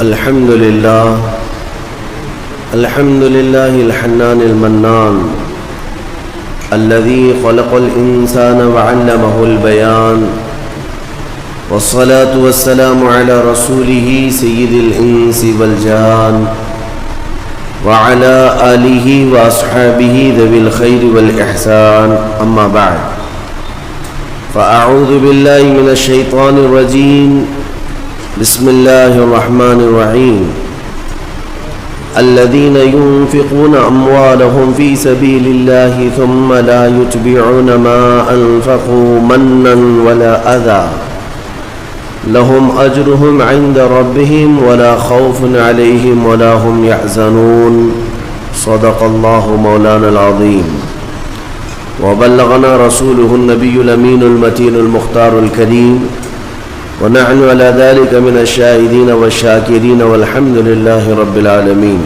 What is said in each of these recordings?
الحمد لله الحنان المنان الذي خلق الإنسان وعلمه البيان، والصلاة والسلام على رسوله سيد الإنس والجان وعلى آله وأصحابه ذوي الخير والإحسان. أما بعد، فأعوذ بالله من الشيطان الرجيم. بسم الله الرحمن الرحيم. الذين ينفقون أموالهم في سبيل الله ثم لا يتبعون ما أنفقوا منا ولا أذى لهم أجرهم عند ربهم ولا خوف عليهم ولا هم يحزنون. صدق الله مولانا العظيم، وبلغنا رسوله النبي الأمين المتين المختار الكريم، ونحن على ذلك من الشاهدين والشاکرین والحمد للہ رب العالمین.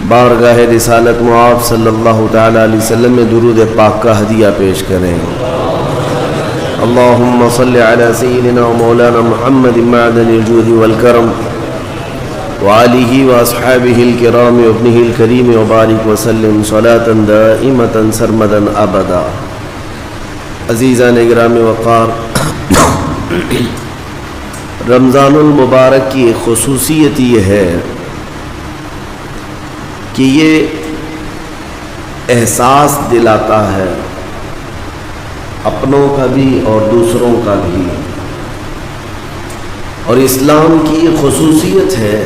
بارگاہ رسالت معاف صلی اللہ تعالی علیہ وسلم میں درود پاک کا ہدیہ پیش کریں. اللہم صلی علی سیدنا و مولانا محمد معدن الجود والکرم وآلہ واصحابہ الکرام وابنہ الکریم وبارک وسلم صلاة دائمة سرمدا ابدا. عزیزان گرامی وقار، رمضان المبارک کی ایک خصوصیت یہ ہے کہ یہ احساس دلاتا ہے اپنوں کا بھی اور دوسروں کا بھی. اور اسلام کی یہ خصوصیت ہے،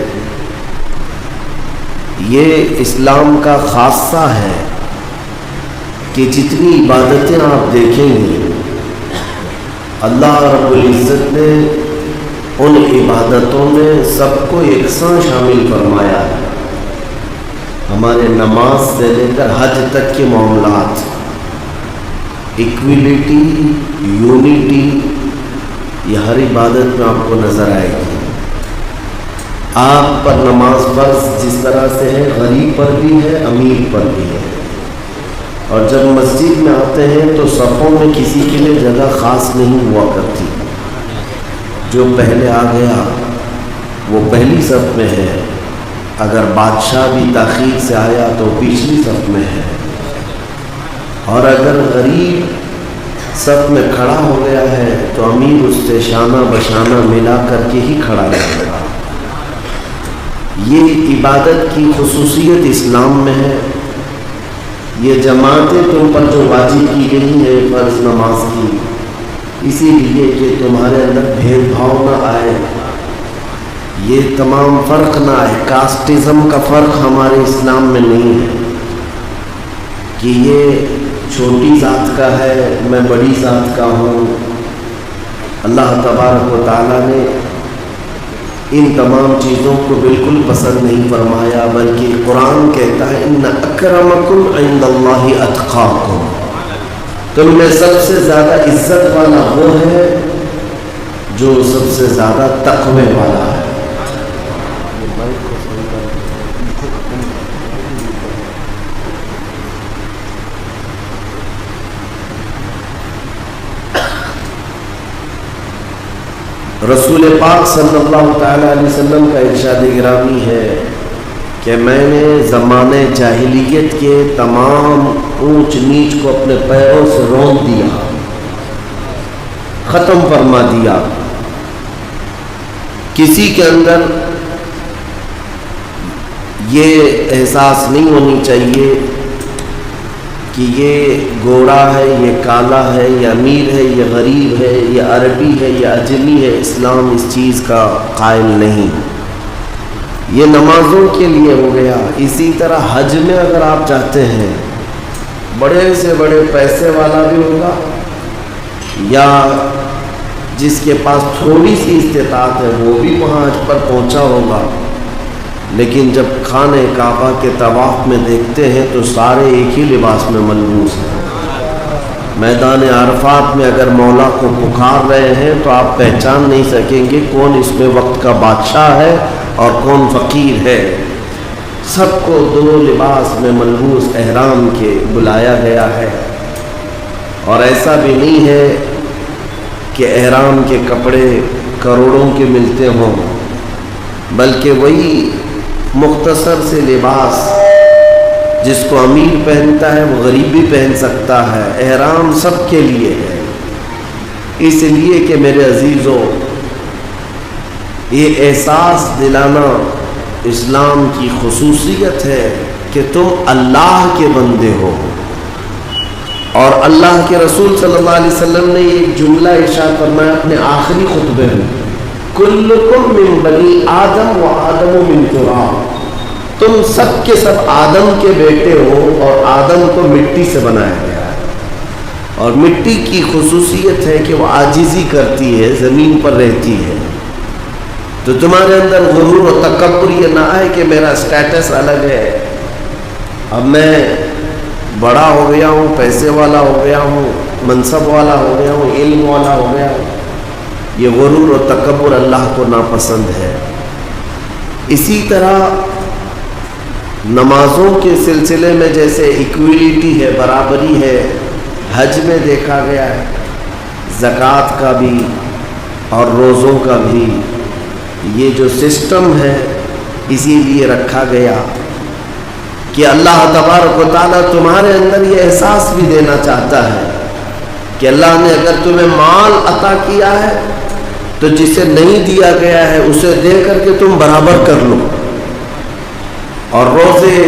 یہ اسلام کا خاصہ ہے کہ جتنی عبادتیں آپ دیکھیں گے اللہ رب العزت نے ان عبادتوں میں سب کو یکساں شامل فرمایا ہے. ہمارے نماز سے لے کر حج تک کے معاملات، ایکویلٹی، یونٹی، یہ ہر عبادت میں آپ کو نظر آئے گی. آپ پر نماز فرض جس طرح سے ہے، غریب پر بھی ہے، امیر پر بھی ہے. اور جب مسجد میں آتے ہیں تو صفوں میں کسی کے لیے جگہ خاص نہیں ہوا کرتی. جو پہلے آ گیا وہ پہلی صف میں ہے، اگر بادشاہ بھی تاخیر سے آیا تو پچھلی صف میں ہے، اور اگر غریب صف میں کھڑا ہو گیا ہے تو امیر اس سے شانہ بشانہ ملا کر کے ہی کھڑا رہے گا. یہ عبادت کی خصوصیت اسلام میں ہے. یہ جماعتیں تم پر جو واجب کی گئی ہے فرض نماز کی، اسی لیے کہ تمہارے اندر بھید بھاؤ نہ آئے، یہ تمام فرق نہ آئے. کاسٹزم کا فرق ہمارے اسلام میں نہیں ہے کہ یہ چھوٹی ذات کا ہے، میں بڑی ذات کا ہوں. اللہ تبارک و تعالیٰ نے ان تمام چیزوں کو بالکل پسند نہیں فرمایا، بلکہ قرآن کہتا ہے ان اکرمکم عند اللہ اتقاکم، تم میں سب سے زیادہ عزت والا وہ ہے جو سب سے زیادہ تقوی والا ہے. رسول پاک صلی اللہ تعالی علیہ وسلم کا ارشاد گرامی ہے کہ میں نے زمانے جاہلیت کے تمام اونچ نیچ کو اپنے پیروں سے رونق دیا، ختم فرما دیا. کسی کے اندر یہ احساس نہیں ہونی چاہیے کہ یہ گوڑا ہے، یہ کالا ہے، یہ امیر ہے، یہ غریب ہے، یہ عربی ہے، یہ اجمی ہے. اسلام اس چیز کا قائل نہیں. یہ نمازوں کے لیے ہو گیا. اسی طرح حج میں اگر آپ چاہتے ہیں بڑے سے بڑے پیسے والا بھی ہوگا یا جس کے پاس تھوڑی سی استطاعت ہے وہ بھی وہاں حج پر پہنچا ہوگا، لیکن جب خانہ کعبہ کے طواف میں دیکھتے ہیں تو سارے ایک ہی لباس میں ملبوس ہیں. میدان عرفات میں اگر مولا کو پکار رہے ہیں تو آپ پہچان نہیں سکیں گے کون اس میں وقت کا بادشاہ ہے اور کون فقیر ہے. سب کو دو لباس میں ملبوس احرام کے بلایا گیا ہے. اور ایسا بھی نہیں ہے کہ احرام کے کپڑے کروڑوں کے ملتے ہوں. بلکہ وہی مختصر سے لباس جس کو امیر پہنتا ہے وہ غریب بھی پہن سکتا ہے، احرام سب کے لیے ہے۔ اس لیے کہ میرے عزیزو، یہ احساس دلانا اسلام کی خصوصیت ہے کہ تم اللہ کے بندے ہو، اور اللہ کے رسول صلی اللہ علیہ وسلم نے ایک جملہ ارشاد فرمایا اپنے آخری خطبے میں، کلکم من بنی آدم و آدم من تراب، تم سب کے سب آدم کے بیٹے ہو اور آدم کو مٹی سے بنایا گیا ہے، اور مٹی کی خصوصیت ہے کہ وہ عاجزی کرتی ہے، زمین پر رہتی ہے۔ تو تمہارے اندر غرور و تکبر یہ نہ آئے کہ میرا سٹیٹس الگ ہے، اب میں بڑا ہو گیا ہوں، پیسے والا ہو گیا ہوں، منصب والا ہو گیا ہوں، علم والا ہو گیا ہوں۔ یہ غرور و تکبر اللہ کو ناپسند ہے۔ اسی طرح نمازوں کے سلسلے میں جیسے ایکویلٹی ہے، برابری ہے، حج میں دیکھا گیا ہے، زکوٰۃ کا بھی اور روزوں کا بھی یہ جو سسٹم ہے اسی لیے رکھا گیا کہ اللہ تبارک و تعالیٰ تمہارے اندر یہ احساس بھی دینا چاہتا ہے کہ اللہ نے اگر تمہیں مال عطا کیا ہے تو جسے نہیں دیا گیا ہے اسے دے کر کے تم برابر کر لو، اور روزے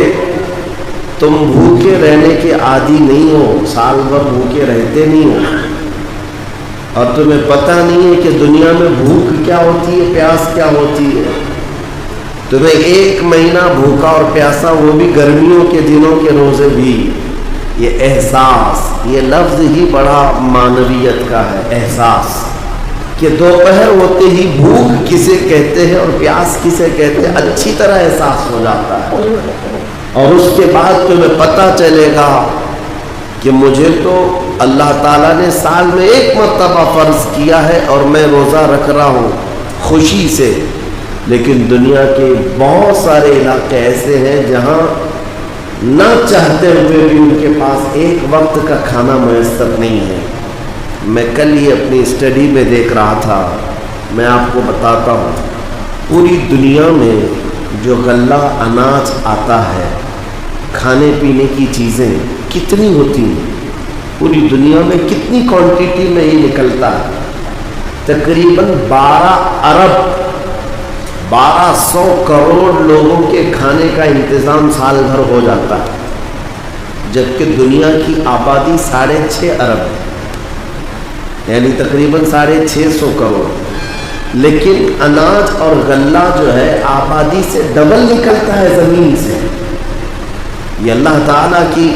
تم بھوکے رہنے کے عادی نہیں ہو، سال بھر بھوکے رہتے نہیں ہو، اور تمہیں پتہ نہیں ہے کہ دنیا میں بھوک کیا ہوتی ہے، پیاس کیا ہوتی ہے۔ تمہیں 1 مہینہ بھوکا اور پیاسا، وہ بھی گرمیوں کے دنوں کے روزے بھی، یہ احساس، یہ لفظ ہی بڑا معنویت کا ہے، احساس، کہ دوپہر ہوتے ہی بھوک کسے کہتے ہیں اور پیاس کسے کہتے ہیں اچھی طرح احساس ہو جاتا ہے، اور اس کے بعد تمہیں پتہ چلے گا کہ مجھے تو اللہ تعالیٰ نے سال میں 1 مرتبہ فرض کیا ہے اور میں روزہ رکھ رہا ہوں خوشی سے، لیکن دنیا کے بہت سارے علاقے ایسے ہیں جہاں نہ چاہتے ہوئے بھی ان کے پاس 1 وقت کا کھانا میسر نہیں ہے۔ میں کل ہی اپنی اسٹڈی میں دیکھ رہا تھا، میں آپ کو بتاتا ہوں، پوری دنیا میں جو غلہ اناج آتا ہے، کھانے پینے کی چیزیں کتنی ہوتی ہیں، پوری دنیا میں کتنی کوانٹیٹی میں یہ نکلتا ہے؟ تقریباً 1200 کروڑ لوگوں کے کھانے کا انتظام سال بھر ہو جاتا ہے، جبکہ دنیا کی آبادی 6.5 ارب ہے، یعنی تقریباً 650 کروڑ، لیکن اناج اور غلہ جو ہے آبادی سے ڈبل نکلتا ہے زمین سے۔ یہ اللہ تعالیٰ کی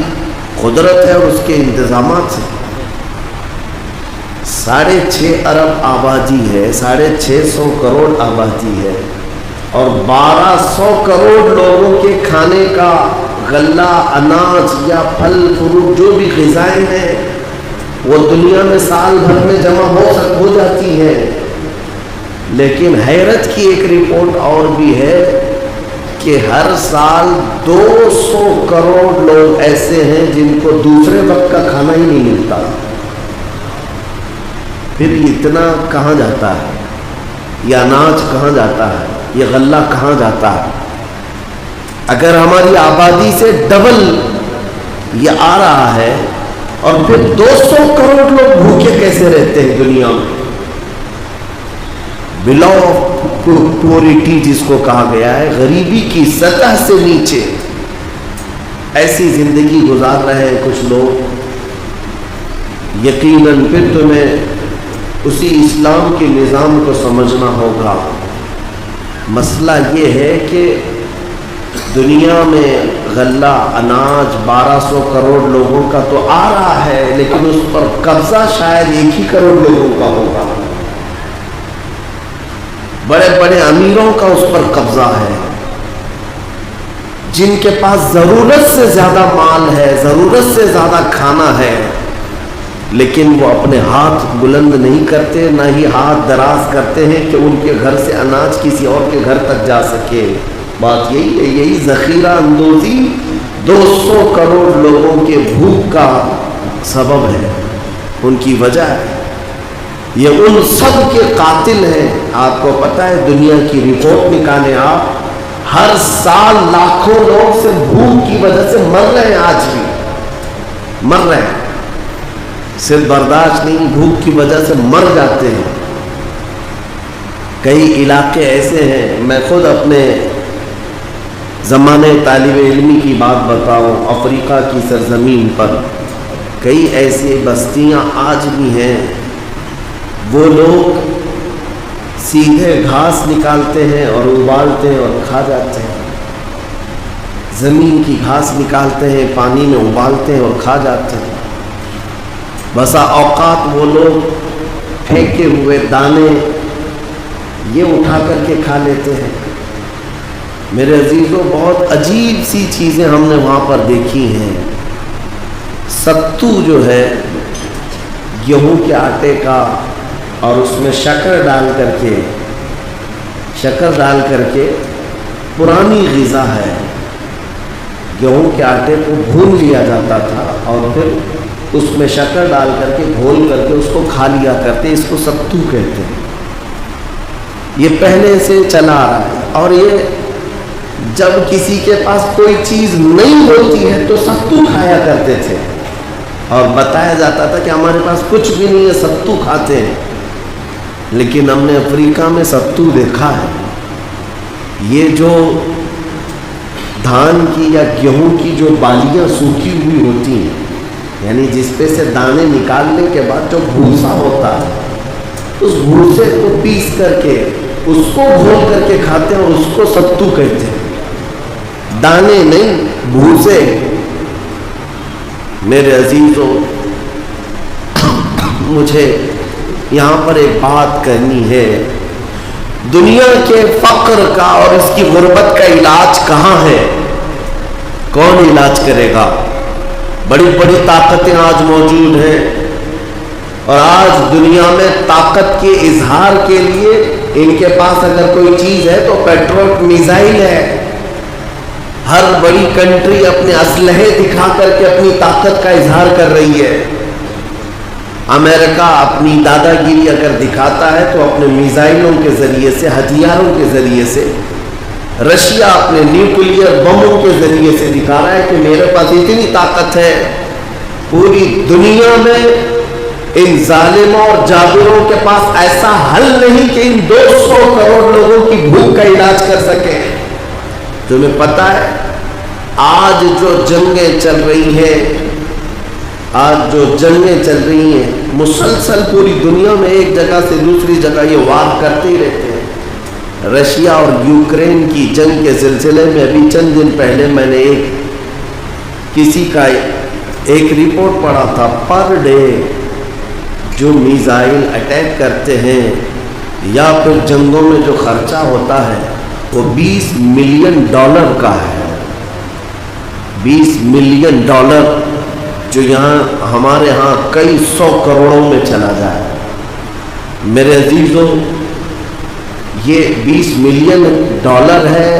قدرت ہے اور اس کے انتظامات سے۔ 6.5 ارب آبادی ہے، 650 کروڑ آبادی ہے، اور 1200 کروڑ لوگوں کے کھانے کا غلہ، اناج یا پھل فروٹ جو بھی غذائیں ہیں وہ دنیا میں سال بھر میں جمع ہو جاتی ہے۔ لیکن حیرت کی ایک رپورٹ اور بھی ہے کہ ہر سال 200 کروڑ لوگ ایسے ہیں جن کو دوسرے وقت کا کھانا ہی نہیں ملتا۔ پھر اتنا کہاں جاتا ہے؟ یہ اناج کہاں جاتا ہے؟ یہ غلہ کہاں جاتا ہے؟ اگر ہماری آبادی سے ڈبل یہ آ رہا ہے، اور پھر 200 کروڑ لوگ بھوکے کیسے رہتے ہیں دنیا میں؟ بلو پورٹی جس کو کہا گیا ہے، غریبی کی سطح سے نیچے ایسی زندگی گزار رہے ہیں کچھ لوگ۔ یقیناً پھر تمہیں اسی اسلام کے نظام کو سمجھنا ہوگا۔ مسئلہ یہ ہے کہ دنیا میں غلہ، اناج 1200 کروڑ لوگوں کا تو آ رہا ہے، لیکن اس پر قبضہ شاید 1 ہی کروڑ لوگوں کا ہوگا۔ بڑے بڑے امیروں کا اس پر قبضہ ہے، جن کے پاس ضرورت سے زیادہ مال ہے، ضرورت سے زیادہ کھانا ہے، لیکن وہ اپنے ہاتھ بلند نہیں کرتے، نہ ہی ہاتھ دراز کرتے ہیں کہ ان کے گھر سے اناج کسی اور کے گھر تک جا سکے۔ بات یہی ہے، یہی ذخیرہ اندوزی 200 کروڑ لوگوں کے بھوک کا سبب ہے، ان کی وجہ ہے۔ یہ ان سب کے قاتل ہیں. آپ کو پتہ ہے دنیا کی رپورٹ نکالیں آپ, ہر سال لاکھوں لوگ سے بھوک کی وجہ سے مر رہے ہیں, آج بھی مر رہے ہیں, صرف برداشت نہیں, بھوک کی وجہ سے مر جاتے ہیں. کئی علاقے ایسے ہیں, میں خود اپنے زمانے طالب علمی کی بات بتاؤں, افریقہ کی سرزمین پر کئی ایسی بستیاں آج بھی ہیں, وہ لوگ سیدھے گھاس نکالتے ہیں اور ابالتے ہیں اور کھا جاتے ہیں. زمین کی گھاس نکالتے ہیں, پانی میں ابالتے ہیں اور کھا جاتے ہیں. بسا اوقات وہ لوگ پھینکے ہوئے دانے یہ اٹھا کر کے کھا لیتے ہیں. میرے عزیزوں, بہت عجیب سی چیزیں ہم نے وہاں پر دیکھی ہیں. ستو جو ہے گیہوں کے آٹے کا, اور اس میں شکر ڈال کر کے پرانی غذا ہے. گیہوں کے آٹے کو بھون لیا جاتا تھا اور پھر اس میں شکر ڈال کر کے گھول کر کے اس کو کھا لیا کرتے. اس کو ستو کہتے ہیں. یہ پہلے سے چلا آ رہا ہے. اور یہ جب کسی کے پاس کوئی چیز نہیں ہوتی ہے تو ستو کھایا کرتے تھے, اور بتایا جاتا تھا کہ ہمارے پاس کچھ بھی نہیں ہے, ستو کھاتے ہیں. لیکن ہم نے افریقہ میں ستو دیکھا ہے. یہ جو دھان کی یا گیہوں کی جو بالیاں سوکھی ہوئی ہوتی ہیں, یعنی جس پہ سے دانے نکالنے کے بعد جو بھوسا ہوتا ہے, اس بھوسے کو پیس کر کے اس کو گھول کر کے کھاتے ہیں, اور اس کو ستو کہتے ہیں. دانے نہیں, بھوسے. میرے عزیزوں, مجھے یہاں پر ایک بات کرنی ہے. دنیا کے فقر کا اور اس کی غربت کا علاج کہاں ہے؟ کون علاج کرے گا؟ بڑی بڑی طاقتیں آج موجود ہیں, اور آج دنیا میں طاقت کے اظہار کے لیے ان کے پاس اگر کوئی چیز ہے تو پیٹرول میزائل ہے. ہر بڑی کنٹری اپنے اسلحے دکھا کر کے اپنی طاقت کا اظہار کر رہی ہے. امریکہ اپنی دادا گیری اگر دکھاتا ہے تو اپنے میزائلوں کے ذریعے سے, ہتھیاروں کے ذریعے سے. رشیا اپنے نیوکلیئر بموں کے ذریعے سے دکھا رہا ہے کہ میرے پاس اتنی طاقت ہے. پوری دنیا میں ان ظالموں اور جابروں کے پاس ایسا حل نہیں کہ ان 200 کروڑ لوگوں کی بھوک کا علاج کر سکے. تمہیں پتہ ہے آج جو جنگیں چل رہی ہیں, مسلسل پوری دنیا میں ایک جگہ سے دوسری جگہ یہ وار کرتے ہی رہتے ہیں. رشیا اور یوکرین کی جنگ کے سلسلے میں ابھی چند دن پہلے میں نے کسی کا ایک رپورٹ پڑھا تھا. پر ڈے جو میزائل اٹیک کرتے ہیں یا پھر جنگوں میں جو خرچہ ہوتا ہے وہ $20 ملین کا ہے. $20 ملین جو یہاں ہمارے ہاں کئی 100 کروڑوں میں چلا جائے. میرے عزیزوں, یہ $20 ملین ہے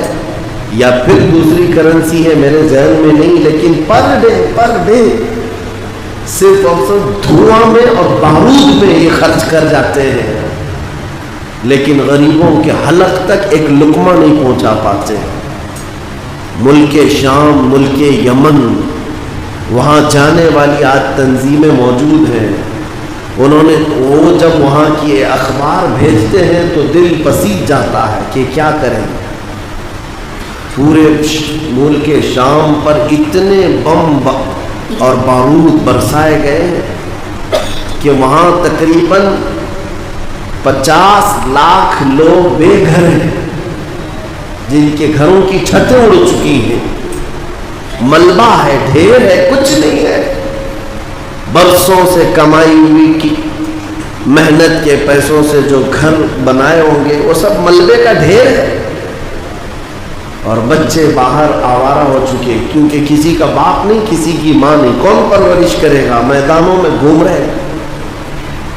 یا پھر دوسری کرنسی ہے میرے ذہن میں نہیں, لیکن پر ڈے صرف اور صرف دھواں میں اور بارود میں یہ خرچ کر جاتے ہیں, لیکن غریبوں کے حلق تک ایک لقمہ نہیں پہنچا پاتے. ملک شام, ملک یمن, وہاں جانے والی آج تنظیمیں موجود ہیں. وہ جب وہاں کی اخبار بھیجتے ہیں تو دل پسیج جاتا ہے کہ کیا کریں. پورے ملک شام پر اتنے بم اور بارود برسائے گئے کہ وہاں تقریباً 50 لاکھ لوگ بے گھر ہیں, جن کے گھروں کی چھتیں اڑ چکی ہیں. ملبہ ہے, ڈھیر ہے, کچھ نہیں ہے. برسوں سے کمائی ہوئی کی محنت کے پیسوں سے جو گھر بنائے ہوں گے وہ سب ملبے کا ڈھیر ہے. اور بچے باہر آوارہ ہو چکے, کیونکہ کسی کا باپ نہیں, کسی کی ماں نہیں. کون پرورش کرے گا؟ میدانوں میں گھوم رہے ہیں.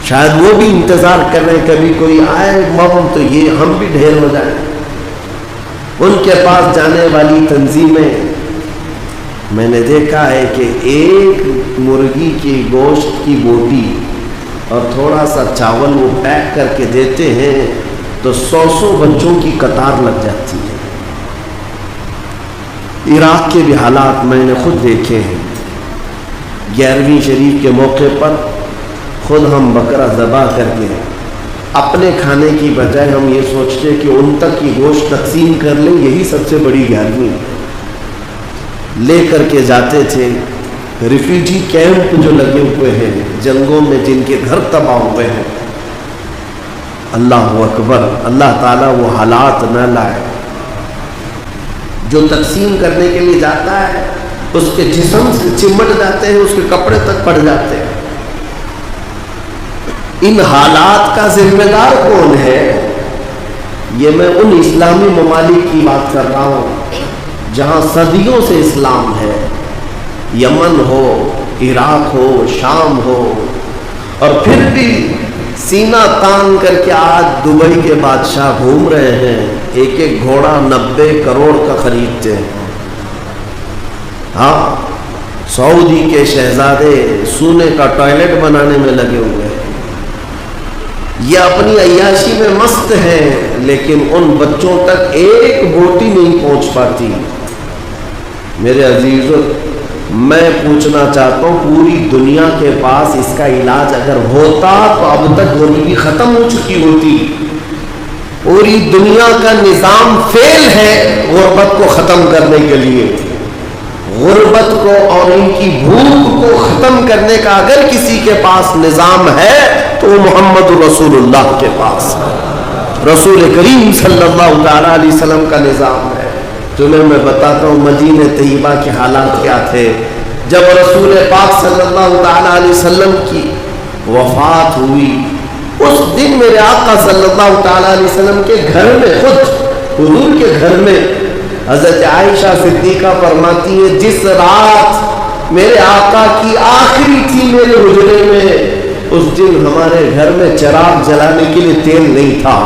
شاید وہ بھی انتظار کر رہے ہیں کبھی کوئی آئے مم تو یہ ہم بھی ڈھیر ہو جائیں. ان کے پاس جانے والی تنظیمیں, میں نے دیکھا ہے کہ ایک مرغی کی گوشت کی بوٹی اور تھوڑا سا چاول وہ پیک کر کے دیتے ہیں تو 100 بچوں کی قطار لگ جاتی ہے۔ عراق کے بھی حالات میں نے خود دیکھے ہیں۔ 11ویں شریف کے موقع پر خود ہم بکرا ذبح کر کے اپنے کھانے کی بجائے ہم یہ سوچتے کہ ان تک کی گوشت تقسیم کر لیں، یہی سب سے بڑی 11ویں لے کر کے جاتے تھے۔ ریفیوجی کیمپ جو لگے ہوئے ہیں جنگوں میں، جن کے گھر تباہ ہوئے ہیں، اللہ اکبر، اللہ تعالیٰ وہ حالات نہ لائے۔ جو تقسیم کرنے کے لیے جاتا ہے اس کے جسم سے چمٹ جاتے ہیں، اس کے کپڑے تک پڑ جاتے ہیں۔ ان حالات کا ذمہ دار کون ہے؟ یہ میں ان اسلامی ممالک کی بات کر رہا ہوں جہاں صدیوں سے اسلام ہے، یمن ہو، عراق ہو، شام ہو، اور پھر بھی سینہ تان کر کے آج دبئی کے بادشاہ گھوم رہے ہیں، ایک ایک گھوڑا 90 کروڑ کا خریدتے ہیں۔ ہاں، سعودی کے شہزادے سونے کا ٹوائلٹ بنانے میں لگے ہوئے ہیں۔ یہ اپنی عیاشی میں مست ہیں، لیکن ان بچوں تک ایک بوٹی نہیں پہنچ پاتی۔ میرے عزیزو، میں پوچھنا چاہتا ہوں، پوری دنیا کے پاس اس کا علاج اگر ہوتا تو اب تک غریبی ختم ہو چکی ہوتی۔ پوری دنیا کا نظام فیل ہے غربت کو ختم کرنے کے لیے۔ غربت کو اور ان کی بھوک کو ختم کرنے کا اگر کسی کے پاس نظام ہے تو وہ محمد رسول اللہ کے پاس رسول کریم صلی اللہ تعالیٰ علیہ وسلم کا نظام ہے۔ تمہیں میں بتاتا ہوں مدینہ طیبہ کے حالات کیا تھے جب رسول پاک صلی اللہ تعالیٰ علیہ وسلم کی وفات ہوئی۔ اس دن میرے آقا صلی اللہ تعالیٰ علیہ وسلم کے گھر میں، خود حضور کے گھر میں، حضرت عائشہ صدیقہ فرماتی ہے جس رات میرے آقا کی آخری تھی میرے حجرے میں، اس دن ہمارے گھر میں چراغ جلانے کے لیے تیل نہیں تھا،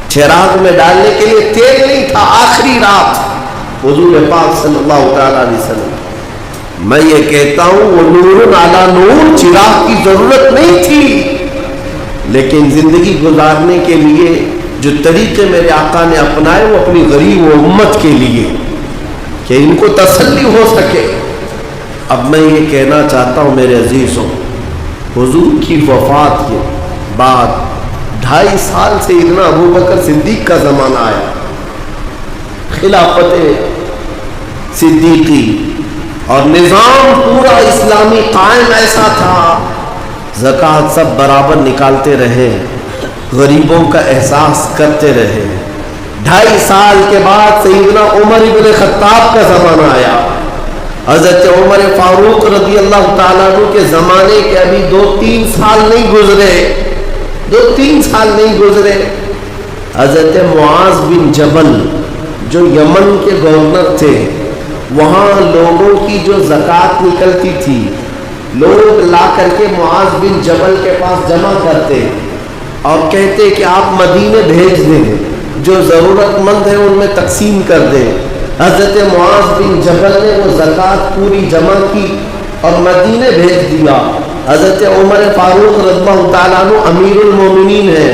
چراغ میں ڈالنے کے لیے تیل نہیں تھا۔ آخری رات حضور پاک صلی اللہ تعالیٰ علیہ وسلم، میں یہ کہتا ہوں وہ نور علی نور، چراغ کی ضرورت نہیں تھی، لیکن زندگی گزارنے کے لیے جو طریقے میرے آقا نے اپنائے وہ اپنی غریب و امت کے لیے کہ ان کو تسلی ہو سکے۔ اب میں یہ کہنا چاہتا ہوں میرے عزیزوں، حضور کی وفات کے بعد 2.5 سال سے اتنا ابو بکر صدیق کا زمانہ آیا، خلافت صدیقی، اور نظام پورا اسلامی قائم ایسا تھا، زکوٰۃ سب برابر نکالتے رہے، غریبوں کا احساس کرتے رہے۔ 2.5 سال کے بعد سیدنا عمر بن خطاب کا زمانہ آیا، حضرت عمر فاروق رضی اللہ تعالیٰ عنہ کے زمانے کے ابھی 2-3 سال نہیں گزرے، 2-3 سال نہیں گزرے، حضرت معاذ بن جبل جو یمن کے گورنر تھے، وہاں لوگوں کی جو زکوٰۃ نکلتی تھی لوگ لا کر کے معاذ بن جبل کے پاس جمع کرتے اور کہتے کہ آپ مدینے بھیج دیں، جو ضرورت مند ہیں ان میں تقسیم کر دیں۔ حضرت معاذ بن جبل نے وہ زکوٰۃ پوری جمع کی اور مدینے بھیج دیا۔ حضرت عمر فاروق رضی اللہ تعالیٰ عنہ امیر المومنین ہیں،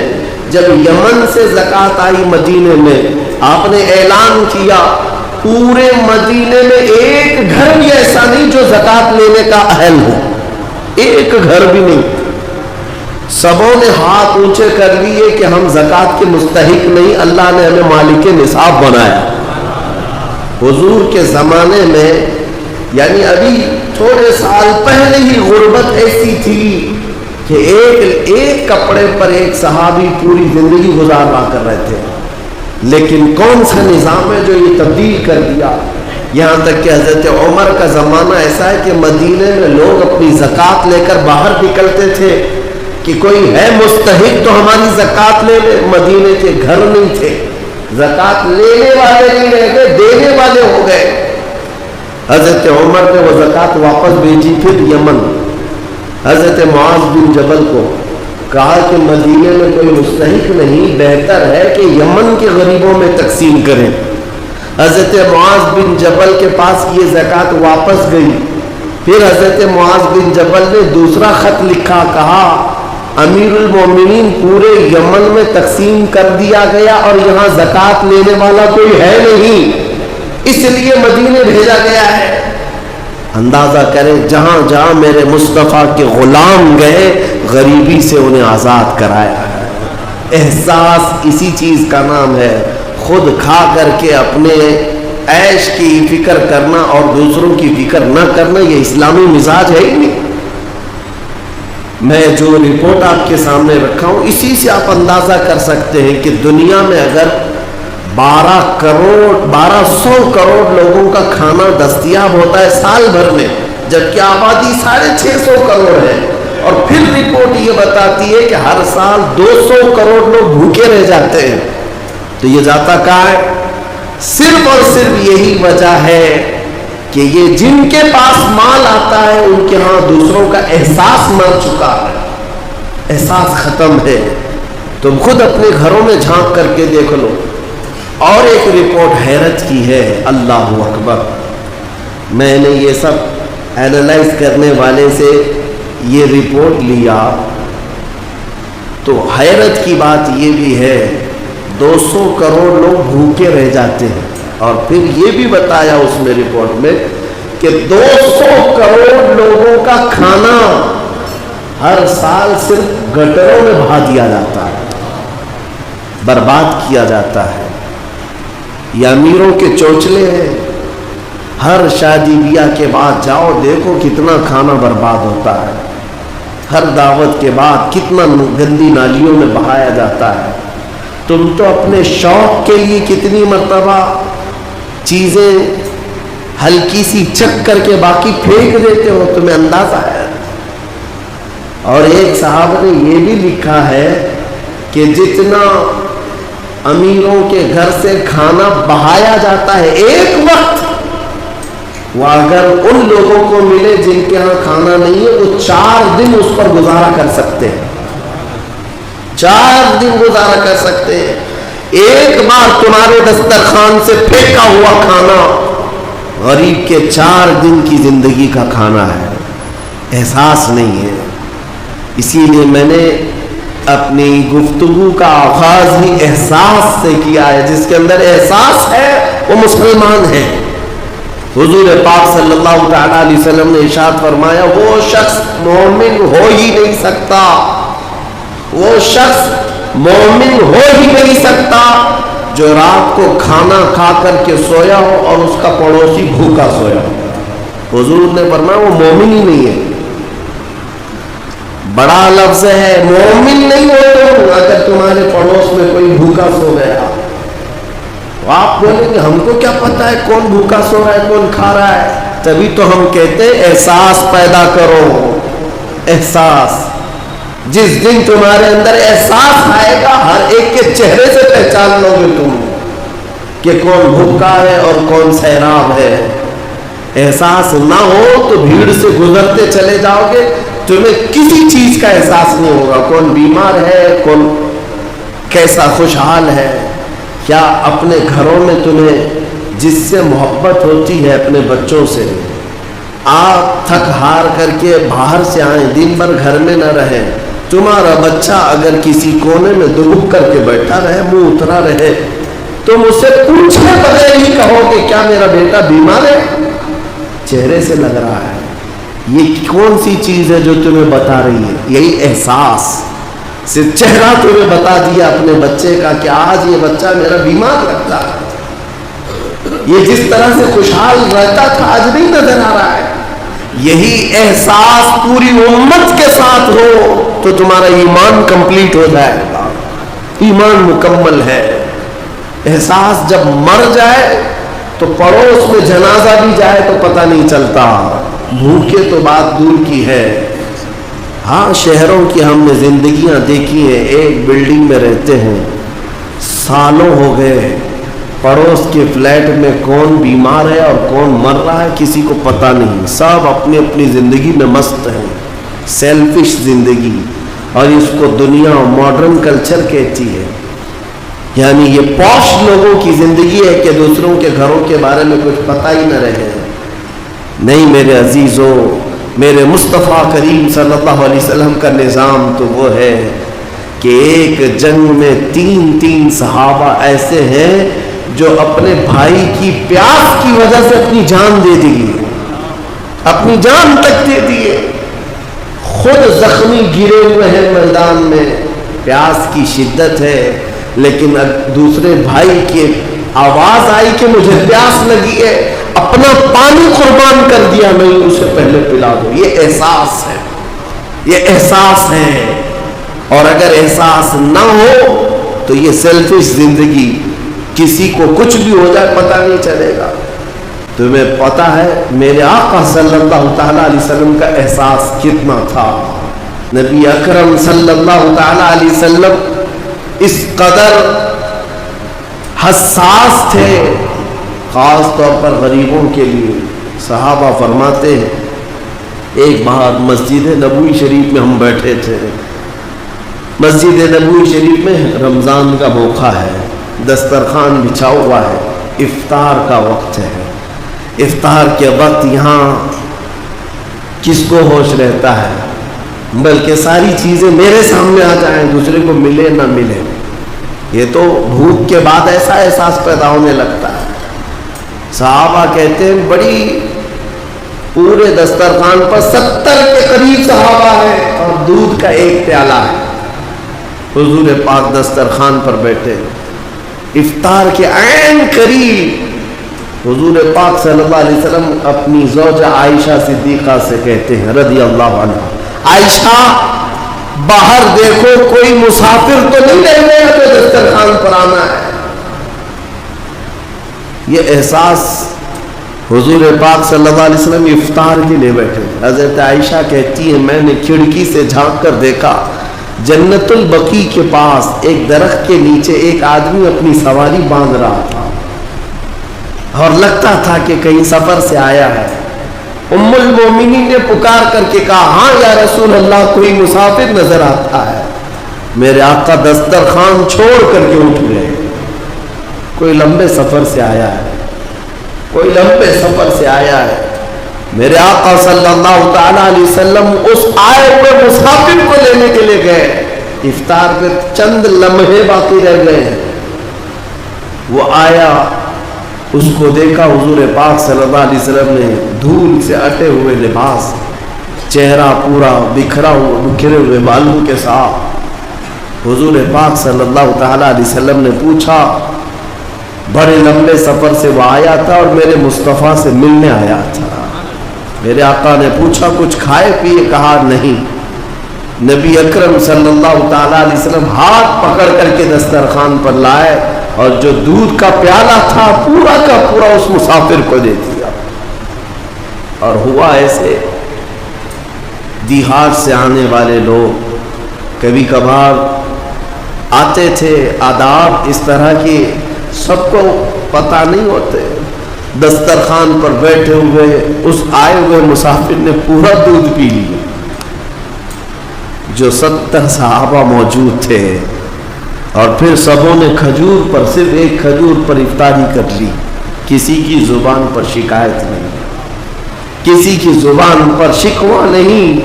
جب یمن سے زکوٰۃ آئی مدینے میں، آپ نے اعلان کیا پورے مدینے میں ایک گھر بھی ایسا نہیں جو زکوٰۃ لینے کا اہل ہو، ایک گھر بھی نہیں۔ سبوں نے ہاتھ اونچے کر لیے کہ ہم زکوٰۃ کے مستحق نہیں، اللہ نے ہمیں مالک نصاب بنایا۔ حضور کے زمانے میں، یعنی ابھی تھوڑے سال پہلے ہی غربت ایسی تھی کہ ایک کپڑے پر ایک صحابی پوری زندگی گزارا کر رہے تھے، لیکن کون سا نظام ہے جو یہ تبدیل کر دیا؟ یہاں تک کہ حضرت عمر کا زمانہ ایسا ہے کہ مدینے میں لوگ اپنی زکوٰۃ لے کر باہر نکلتے تھے کہ کوئی ہے مستحق تو ہماری زکوٰۃ لے لے۔ مدینے کے گھر نہیں تھے، زکوٰۃ لینے والے نہیں رہ گئے، دینے والے ہو گئے۔ حضرت عمر نے وہ زکوٰۃ واپس بھیجی، پھر یمن حضرت معاذ بن جبل کو کہا کہ مدینے میں کوئی مستحق نہیں، بہتر ہے کہ یمن کے غریبوں میں تقسیم کریں۔ حضرت معاذ بن جبل کے پاس یہ زکوٰۃ واپس گئی، پھر حضرت معاذ بن جبل نے دوسرا خط لکھا، کہا امیر المومنین پورے یمن میں تقسیم کر دیا گیا اور یہاں زکوٰۃ لینے والا کوئی ہے نہیں، اس لیے مدینے بھیجا گیا ہے۔ اندازہ کریں جہاں جہاں میرے مصطفیٰ کے غلام گئے غریبی سے انہیں آزاد کرایا ہے۔ احساس اسی چیز کا نام ہے، خود کھا کر کے اپنے عیش کی فکر کرنا اور دوسروں کی فکر نہ کرنا، یہ اسلامی مزاج ہے ہی نہیں۔ میں جو رپورٹ آپ کے سامنے رکھا ہوں اسی سے آپ اندازہ کر سکتے ہیں کہ دنیا میں اگر 1200 کروڑ لوگوں کا کھانا دستیاب ہوتا ہے سال بھر میں، جبکہ آبادی 650 کروڑ ہے، اور پھر رپورٹ یہ بتاتی ہے کہ ہر سال 200 کروڑ لوگ بھوکے رہ جاتے ہیں، تو یہ جاتا کہاں ہے؟ صرف اور صرف یہی وجہ ہے کہ یہ جن کے پاس مال آتا ہے ان کے ہاں دوسروں کا احساس مر چکا ہے، احساس ختم ہے۔ تم خود اپنے گھروں میں جھانک کر کے دیکھ لو۔ اور ایک رپورٹ حیرت کی ہے، اللہ اکبر، میں نے یہ سب اینالائز کرنے والے سے یہ رپورٹ لیا تو حیرت کی بات یہ بھی ہے 200 کروڑ لوگ بھوکے رہ جاتے ہیں، اور پھر یہ بھی بتایا اس میں رپورٹ میں کہ 200 کروڑ لوگوں کا کھانا ہر سال صرف گٹروں میں بہا دیا جاتا ہے، برباد کیا جاتا ہے۔ یہ امیروں کے چوچلے ہیں، ہر شادی بیاہ کے بعد جاؤ دیکھو کتنا کھانا برباد ہوتا ہے، ہر دعوت کے بعد کتنا گندی نالیوں میں بہایا جاتا ہے۔ تم تو اپنے شوق کے لیے کتنی مرتبہ چیزیں ہلکی سی چک کر کے باقی پھینک دیتے ہو، تمہیں اندازہ ہے۔ اور ایک صاحب نے یہ بھی لکھا ہے کہ جتنا امیروں کے گھر سے کھانا بہایا جاتا ہے ایک وقت، وہ اگر ان لوگوں کو ملے جن کے ہاں کھانا نہیں ہے وہ 4 دن اس پر گزارا کر سکتے ہیں، 4 دن گزارا کر سکتے ہیں۔ ایک بار تمہارے دسترخوان سے پھینکا ہوا کھانا غریب کے 4 دن کی زندگی کا کھانا ہے، احساس نہیں ہے۔ اسی لیے میں نے اپنی گفتگو کا آغاز ہی احساس سے کیا ہے، جس کے اندر احساس ہے وہ مسلمان ہے۔ حضور پاک صلی اللہ تعالی علیہ وسلم نے ارشاد فرمایا وہ شخص مومن ہو ہی نہیں سکتا، وہ شخص مومن ہو ہی نہیں سکتا جو رات کو کھانا کھا کر کے سویا ہو اور اس کا پڑوسی بھوکا سویا ہو۔ حضور نے فرمایا وہ مومن ہی نہیں ہے۔ بڑا لفظ ہے، مومن نہیں ہو تم اگر تمہارے پڑوس میں کوئی بھوکا سو گیا۔ آپ بولیں گے ہم کو کیا پتا ہے کون بھوکا سو رہا ہے کون کھا رہا ہے؟ تبھی تو ہم کہتے ہیں احساس پیدا کرو، احساس۔ جس دن تمہارے اندر احساس آئے گا ہر ایک کے چہرے سے پہچان لو گے تم کہ کون بھوکا ہے اور کون سیراب ہے۔ احساس نہ ہو تو بھیڑ سے گزرتے چلے جاؤ گے، تمہیں کسی چیز کا احساس نہیں ہوگا، کون بیمار ہے کون کیسا خوشحال ہے۔ کیا اپنے گھروں میں تمہیں جس سے محبت ہوتی ہے اپنے بچوں سے، آپ تھک ہار کر کے باہر سے آئیں دن بھر گھر میں نہ رہیں، تمہارا بچہ اگر کسی کونے میں دبک کر کے بیٹھا رہے منہ اترا رہے تم اسے پوچھے بغیر ہی کہو کہ کیا میرا بیٹا بیمار ہے؟ چہرے سے لگ رہا ہے۔ یہ کون سی چیز ہے جو تمہیں بتا رہی ہے؟ یہی احساس، صرف چہرہ تمہیں بتا دیا اپنے بچے کا کہ آج یہ بچہ میرا بیمار لگتا ہے، یہ جس طرح سے خوشحال رہتا تھا آج نہیں نظر آ رہا ہے۔ یہی احساس پوری امت کے ساتھ ہو تو تمہارا ایمان کمپلیٹ ہو جائے گا، ایمان مکمل ہے۔ احساس جب مر جائے تو پڑوس میں جنازہ بھی جائے تو پتہ نہیں چلتا، بھوکے تو بات دور کی ہے۔ ہاں شہروں کی ہم نے زندگیاں دیکھی ہیں، ایک بلڈنگ میں رہتے ہیں، سالوں ہو گئے، پڑوس کے فلیٹ میں کون بیمار ہے اور کون مر رہا ہے کسی کو پتہ نہیں، سب اپنی اپنی زندگی میں مست ہیں، سیلفش زندگی، اور اس کو دنیا ماڈرن کلچر کہتی ہے۔ یعنی یہ پوش لوگوں کی زندگی ہے کہ دوسروں کے گھروں کے بارے میں کچھ پتہ ہی نہ رہے۔ نہیں میرے عزیزوں، میرے مصطفیٰ کریم صلی اللہ علیہ وسلم کا نظام تو وہ ہے کہ ایک جنگ میں 3 صحابہ ایسے ہیں جو اپنے بھائی کی پیاس کی وجہ سے اپنی جان دے دیے، اپنی جان تک دے دیے، خود زخمی گرے ہوئے ہیں میدان میں، پیاس کی شدت ہے، لیکن دوسرے بھائی کی آواز آئی کہ مجھے پیاس لگی ہے، اپنا پانی قربان کر دیا، نہیں اسے پہلے پلا دو۔ یہ احساس ہے، یہ احساس ہے۔ اور اگر احساس نہ ہو تو یہ سیلفش زندگی، کسی کو کچھ بھی ہو جائے پتہ نہیں چلے گا۔ تمہیں پتہ ہے میرے آقا صلی اللہ تعالی علیہ وسلم کا احساس کتنا تھا؟ نبی اکرم صلی اللہ تعالی علیہ وسلم اس قدر حساس تھے، خاص طور پر غریبوں کے لیے۔ صحابہ فرماتے ہیں ایک بار مسجد نبوی شریف میں ہم بیٹھے تھے، مسجد نبوی شریف میں رمضان کا موقع ہے، دسترخوان بچھا ہوا ہے، افطار کا وقت ہے۔ افطار کے وقت یہاں کس کو ہوش رہتا ہے؟ بلکہ ساری چیزیں میرے سامنے آ جائیں، دوسرے کو ملے نہ ملے، یہ تو بھوک کے بعد ایسا احساس پیدا ہونے لگتا ہے۔ صحابہ کہتے ہیں بڑی پورے دسترخوان پر 70 کے قریب صحابہ ہیں اور دودھ کا ایک پیالہ ہے، حضور پاک دسترخوان پر بیٹھے، افطار کے عین قریب حضور پاک صلی اللہ علیہ وسلم اپنی زوجہ عائشہ صدیقہ سے کہتے ہیں رضی اللہ عنہ، عائشہ باہر دیکھو کوئی مسافر تو نہیں رہ گیا جو دسترخوان پر آنا ہے۔ یہ احساس حضور پاک صلی اللہ علیہ وسلم افطار کے لیے بیٹھے۔ حضرت عائشہ کہتی ہے میں نے کھڑکی سے جھانک کر دیکھا، جنت البقیع کے پاس ایک درخت کے نیچے ایک آدمی اپنی سواری باندھ رہا تھا اور لگتا تھا کہ کہیں سفر سے آیا ہے۔ ام المومنین نے پکار کر کے کہا ہاں یا رسول اللہ کوئی مسافر نظر آتا ہے۔ میرے آقا دسترخوان چھوڑ کر کے اٹھ گئے، کوئی لمبے سفر سے آیا ہے، کوئی لمبے سفر سے آیا ہے۔ میرے آقا صلی اللہ تعالی علیہ وسلم اس آئے ہوئے مسافر کو لینے کے لیے گئے، افطار پہ چند لمحے باقی رہ گئے ہیں۔ وہ آیا، اس کو دیکھا، حضور پاک صلی اللہ علیہ وسلم نے دھول سے اٹے ہوئے لباس، چہرہ پورا بکھرا ہوا، بکھرے ہوئے بالوں کے ساتھ۔ حضور پاک صلی اللہ تعالی علیہ وسلم نے پوچھا، بڑے لمبے سفر سے وہ آیا تھا اور میرے مصطفیٰ سے ملنے آیا تھا۔ میرے آقا نے پوچھا کچھ کھائے پیے؟ کہا نہیں۔ نبی اکرم صلی اللہ تعالی علیہ وسلم ہاتھ پکڑ کر کے دسترخوان پر لائے اور جو دودھ کا پیالہ تھا پورا کا پورا اس مسافر کو دے دیا۔ اور ہوا ایسے، دیہات سے آنے والے لوگ کبھی کبھار آتے تھے، آداب اس طرح کی سب کو پتہ نہیں ہوتے، دسترخوان پر بیٹھے ہوئے اس آئے ہوئے مسافر نے پورا دودھ پی لیا۔ جو 70 صحابہ موجود تھے اور پھر سبوں نے کھجور پر، صرف ایک کھجور پر افطاری کر لی، کسی کی زبان پر شکایت نہیں، کسی کی زبان پر شکوہ نہیں۔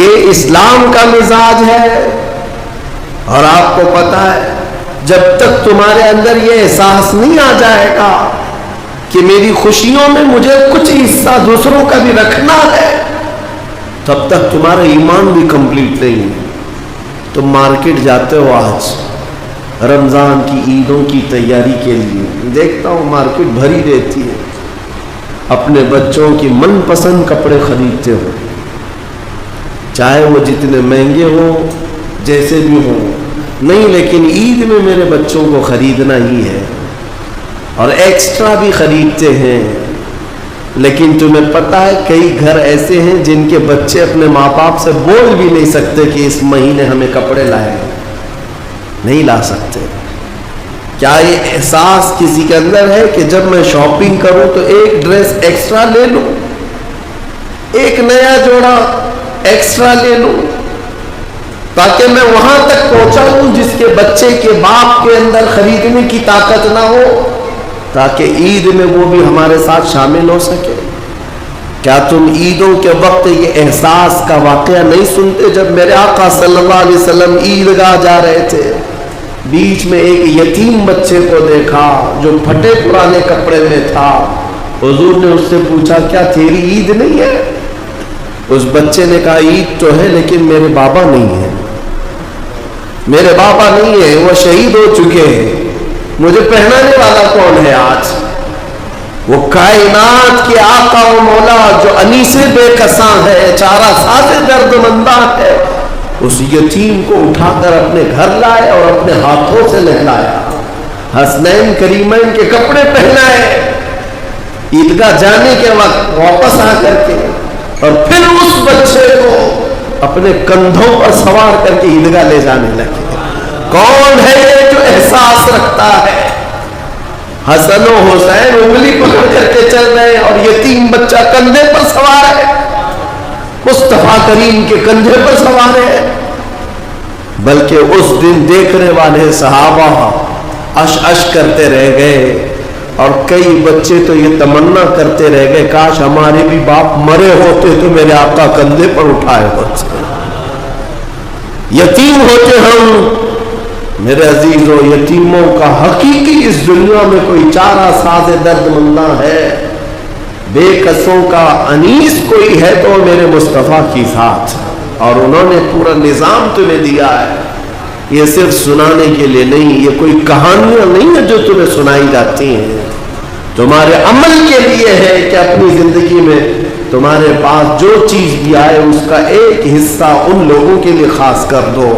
یہ اسلام کا مزاج ہے۔ اور آپ کو پتہ ہے جب تک تمہارے اندر یہ احساس نہیں آ جائے گا کہ میری خوشیوں میں مجھے کچھ حصہ دوسروں کا بھی رکھنا ہے، تب تک تمہارا ایمان بھی کمپلیٹ نہیں ہے۔ تم مارکیٹ جاتے ہو آج رمضان کی عیدوں کی تیاری کے لیے، دیکھتا ہوں مارکیٹ بھری رہتی ہے، اپنے بچوں کی من پسند کپڑے خریدتے ہو، چاہے وہ جتنے مہنگے ہوں جیسے بھی ہوں، نہیں لیکن عید میں میرے بچوں کو خریدنا ہی ہے، اور ایکسٹرا بھی خریدتے ہیں۔ لیکن تمہیں پتہ ہے کئی گھر ایسے ہیں جن کے بچے اپنے ماں باپ سے بول بھی نہیں سکتے کہ اس مہینے ہمیں کپڑے لائے، نہیں لا سکتے۔ کیا یہ احساس کسی کے اندر ہے کہ جب میں شاپنگ کروں تو ایک ڈریس ایکسٹرا لے لوں، ایک نیا جوڑا ایکسٹرا لے لوں، تاکہ میں وہاں تک پہنچا ہوں جس کے بچے کے باپ کے اندر خریدنے کی طاقت نہ ہو؟ تاکہ عید میں وہ بھی ہمارے ساتھ شامل ہو سکے. کیا تم عیدوں کے وقت یہ احساس کا واقعہ نہیں سنتے؟ جب میرے آقا صلی اللہ علیہ وسلم عیدگاہ جا رہے تھے، بیچ میں ایک یتیم بچے کو دیکھا جو پھٹے پرانے کپڑے میں تھا. حضور نے اس سے پوچھا کیا تیری عید نہیں ہے؟ اس بچے نے کہا عید تو ہے لیکن میرے بابا نہیں ہے، میرے بابا نہیں ہے، وہ شہید ہو چکے ہیں، مجھے پہنانے والا کون ہے آج؟ وہ کائنات کے آقا و مولا جو انیس بے کساں ہے، چارہ ساز درد مندہ ہے، اس یتیم کو اٹھا کر اپنے گھر لائے اور اپنے ہاتھوں سے نہلایا، حسنین کریمین کے کپڑے پہنائے، عیدگاہ جانے کے وقت واپس آ کر کے، اور پھر اس بچے کو اپنے کندھوں پر سوار کر کے عیدگاہ لے جانے لگے. کون ہے یہ جو احساس رکھتا ہے؟ حسن و حسین انگلی پکڑ کر کے چل رہے اور یتیم بچہ کندھے پر سوار ہے، مصطفیٰ کریم کے کندھے پر سوار ہے. بلکہ اس دن دیکھنے والے صحابہ اش اش کرتے رہ گئے، اور کئی بچے تو یہ تمنا کرتے رہ گئے کاش ہمارے بھی باپ مرے ہوتے تو میرے آقا کندھے پر اٹھائے ہوتے. یتیم ہوتے ہم. میرے عزیزوں، یتیموں کا حقیقی اس دنیا میں کوئی چارہ ساز درد مندہ ہے، بے کسوں کا انیس کوئی ہے تو میرے مصطفیٰ کی ذات. اور انہوں نے پورا نظام تمہیں دیا ہے، یہ صرف سنانے کے لیے نہیں، یہ کوئی کہانیاں نہیں ہیں جو تمہیں سنائی جاتی ہیں، تمہارے عمل کے لیے ہے کہ اپنی زندگی میں تمہارے پاس جو چیز بھی آئے اس کا ایک حصہ ان لوگوں کے لیے خاص کر دو.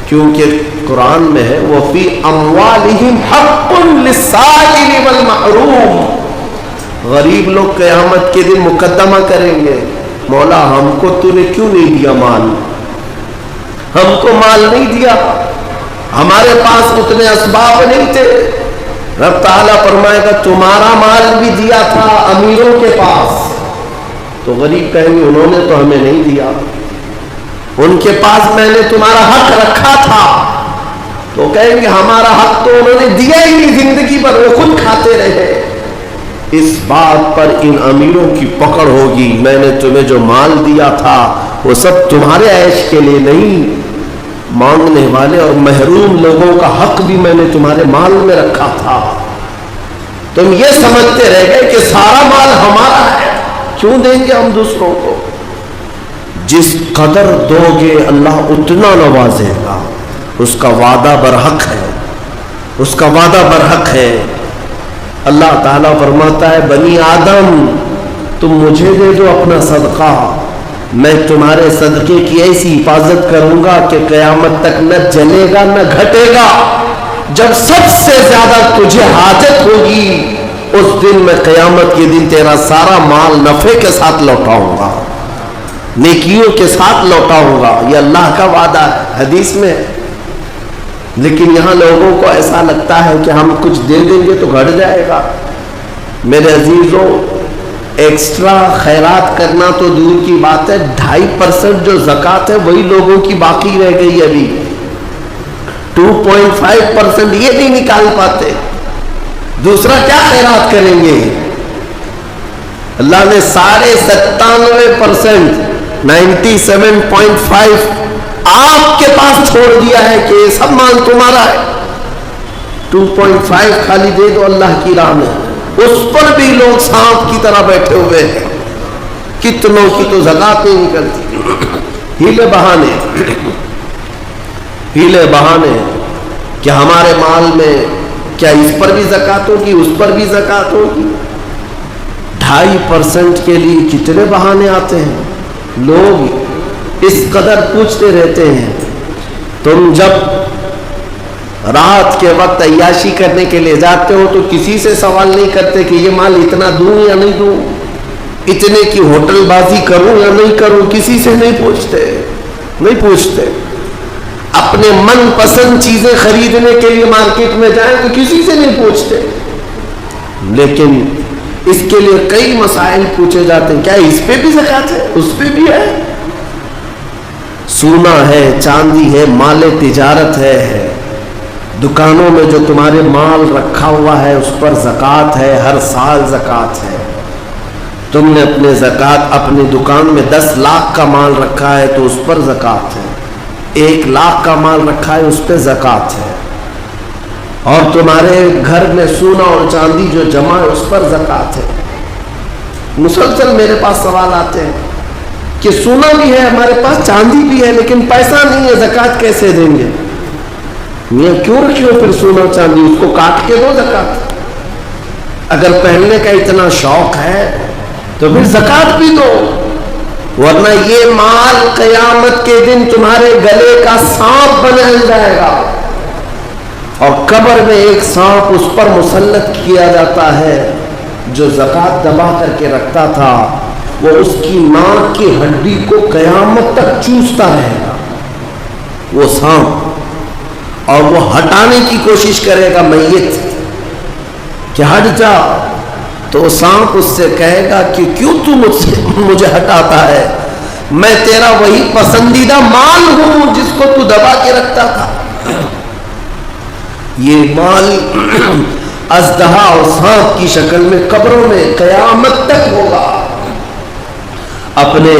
کیونکہ قرآن میں ہے وَفِي أَمْوَالِهِمْ حَقٌّ لِلسَّائِلِ وَالْمَحْرُومِ. غریب لوگ قیامت کے دن مقدمہ کریں گے، مولا ہم کو تو نے کیوں نہیں دیا مال، ہم کو مال نہیں دیا، ہمارے پاس اتنے اسباب نہیں تھے. رب تعالیٰ فرمائے گا تمہارا مال بھی دیا تھا امیروں کے پاس. تو غریب کہیں گے انہوں نے تو ہمیں نہیں دیا، ان کے پاس میں نے تمہارا حق رکھا تھا. تو کہیں گے ہمارا حق تو انہوں نے دیا ہی نہیں، زندگی پر وہ خود کھاتے رہے. اس بات پر ان امیروں کی پکڑ ہوگی، میں نے تمہیں جو مال دیا تھا وہ سب تمہارے عیش کے لیے نہیں، مانگنے والے اور محروم لوگوں کا حق بھی میں نے تمہارے مال میں رکھا تھا. تم یہ سمجھتے رہ گئے کہ سارا مال ہمارا ہے، کیوں دیں گے ہم دوسروں کو؟ جس قدر دو گے اللہ اتنا نوازے گا. اس کا وعدہ برحق ہے، اس کا وعدہ برحق ہے. اللہ تعالیٰ فرماتا ہے بنی آدم تم مجھے دے دو اپنا صدقہ، میں تمہارے صدقے کی ایسی حفاظت کروں گا کہ قیامت تک نہ جلے گا نہ گھٹے گا. جب سب سے زیادہ تجھے حاجت ہوگی اس دن میں قیامت کے دن تیرا سارا مال نفع کے ساتھ لوٹاؤں گا، نیکیوں کے ساتھ لوٹاؤں گا. یہ اللہ کا وعدہ ہے، حدیث میں. لیکن یہاں لوگوں کو ایسا لگتا ہے کہ ہم کچھ دے دیں گے تو گھٹ جائے گا. میرے عزیزوں، ایکسٹرا خیرات کرنا تو دور کی بات ہے، 2.5% جو زکوٰۃ ہے وہی لوگوں کی باقی رہ گئی. ابھی 2.5% یہ نہیں نکال پاتے. دوسرا کیا خیرات کریں گے؟ اللہ نے 97% 97.5 آپ کے پاس چھوڑ دیا ہے کہ یہ سب مال تمہارا ہے. 2.5 خالی دے دو اللہ کی راہ میں، اس پر بھی لوگ سانپ کی طرح بیٹھے ہوئے ہیں. کتنوں کی تو زکوٰۃ نہیں نکلتی. ہیلے بہانے کہ ہمارے مال میں کیا اس پر بھی زکوٰۃ ہوگی، اس پر بھی زکوٰۃ ہوگی. 2.5% کے لیے کتنے بہانے آتے ہیں. لوگ اس قدر پوچھتے رہتے ہیں. تم جب رات کے وقت عیاشی کرنے کے لیے جاتے ہو تو کسی سے سوال نہیں کرتے کہ یہ مال اتنا دوں یا نہیں دوں، اتنے کی ہوٹل بازی کروں یا نہیں کروں. کسی سے نہیں پوچھتے. اپنے من پسند چیزیں خریدنے کے لیے مارکیٹ میں جائیں تو کسی سے نہیں پوچھتے. لیکن اس کے لیے کئی مسائل پوچھے جاتے ہیں. کیا اس پہ بھی زکوٰۃ ہے؟ اس پہ بھی ہے. سونا ہے، چاندی ہے، مال تجارت ہے، دکانوں میں جو تمہارے مال رکھا ہوا ہے اس پر زکوٰۃ ہے، ہر سال زکوٰۃ ہے۔ تم نے اپنے زکوٰۃ اپنی دکان میں 10 لاکھ کا مال رکھا ہے تو اس پر زکوٰۃ ہے، 1 لاکھ کا مال رکھا ہے اس پہ زکوٰۃ ہے، اور تمہارے گھر میں سونا اور چاندی جو جمع ہے اس پر زکوٰۃ ہے۔ مسلسل میرے پاس سوال آتے ہیں کہ سونا بھی ہے ہمارے پاس، چاندی بھی ہے، لیکن پیسہ نہیں ہے، زکوٰۃ کیسے دیں گے؟ میاں کیوں رکھی ہو پھر سونا چاندی؟ اس کو کاٹ کے دو زکوٰۃ۔ اگر پہننے کا اتنا شوق ہے تو پھر زکوٰۃ بھی دو، ورنہ یہ مال قیامت کے دن تمہارے گلے کا سانپ بن جائے گا، اور قبر میں ایک سانپ اس پر مسلط کیا جاتا ہے جو زکوٰۃ دبا کر کے رکھتا تھا، وہ اس کی ناک کی ہڈی کو قیامت تک چوستا رہے گا وہ سانپ، اور وہ ہٹانے کی کوشش کرے گا میت کہ ہٹ جا، تو سانپ اس سے کہے گا کہ کیوں تو مجھے ہٹاتا ہے، میں تیرا وہی پسندیدہ مال ہوں جس کو تو دبا کے رکھتا تھا۔ یہ مال اژدہا اور سانپ کی شکل میں قبروں میں قیامت تک ہوگا۔ اپنے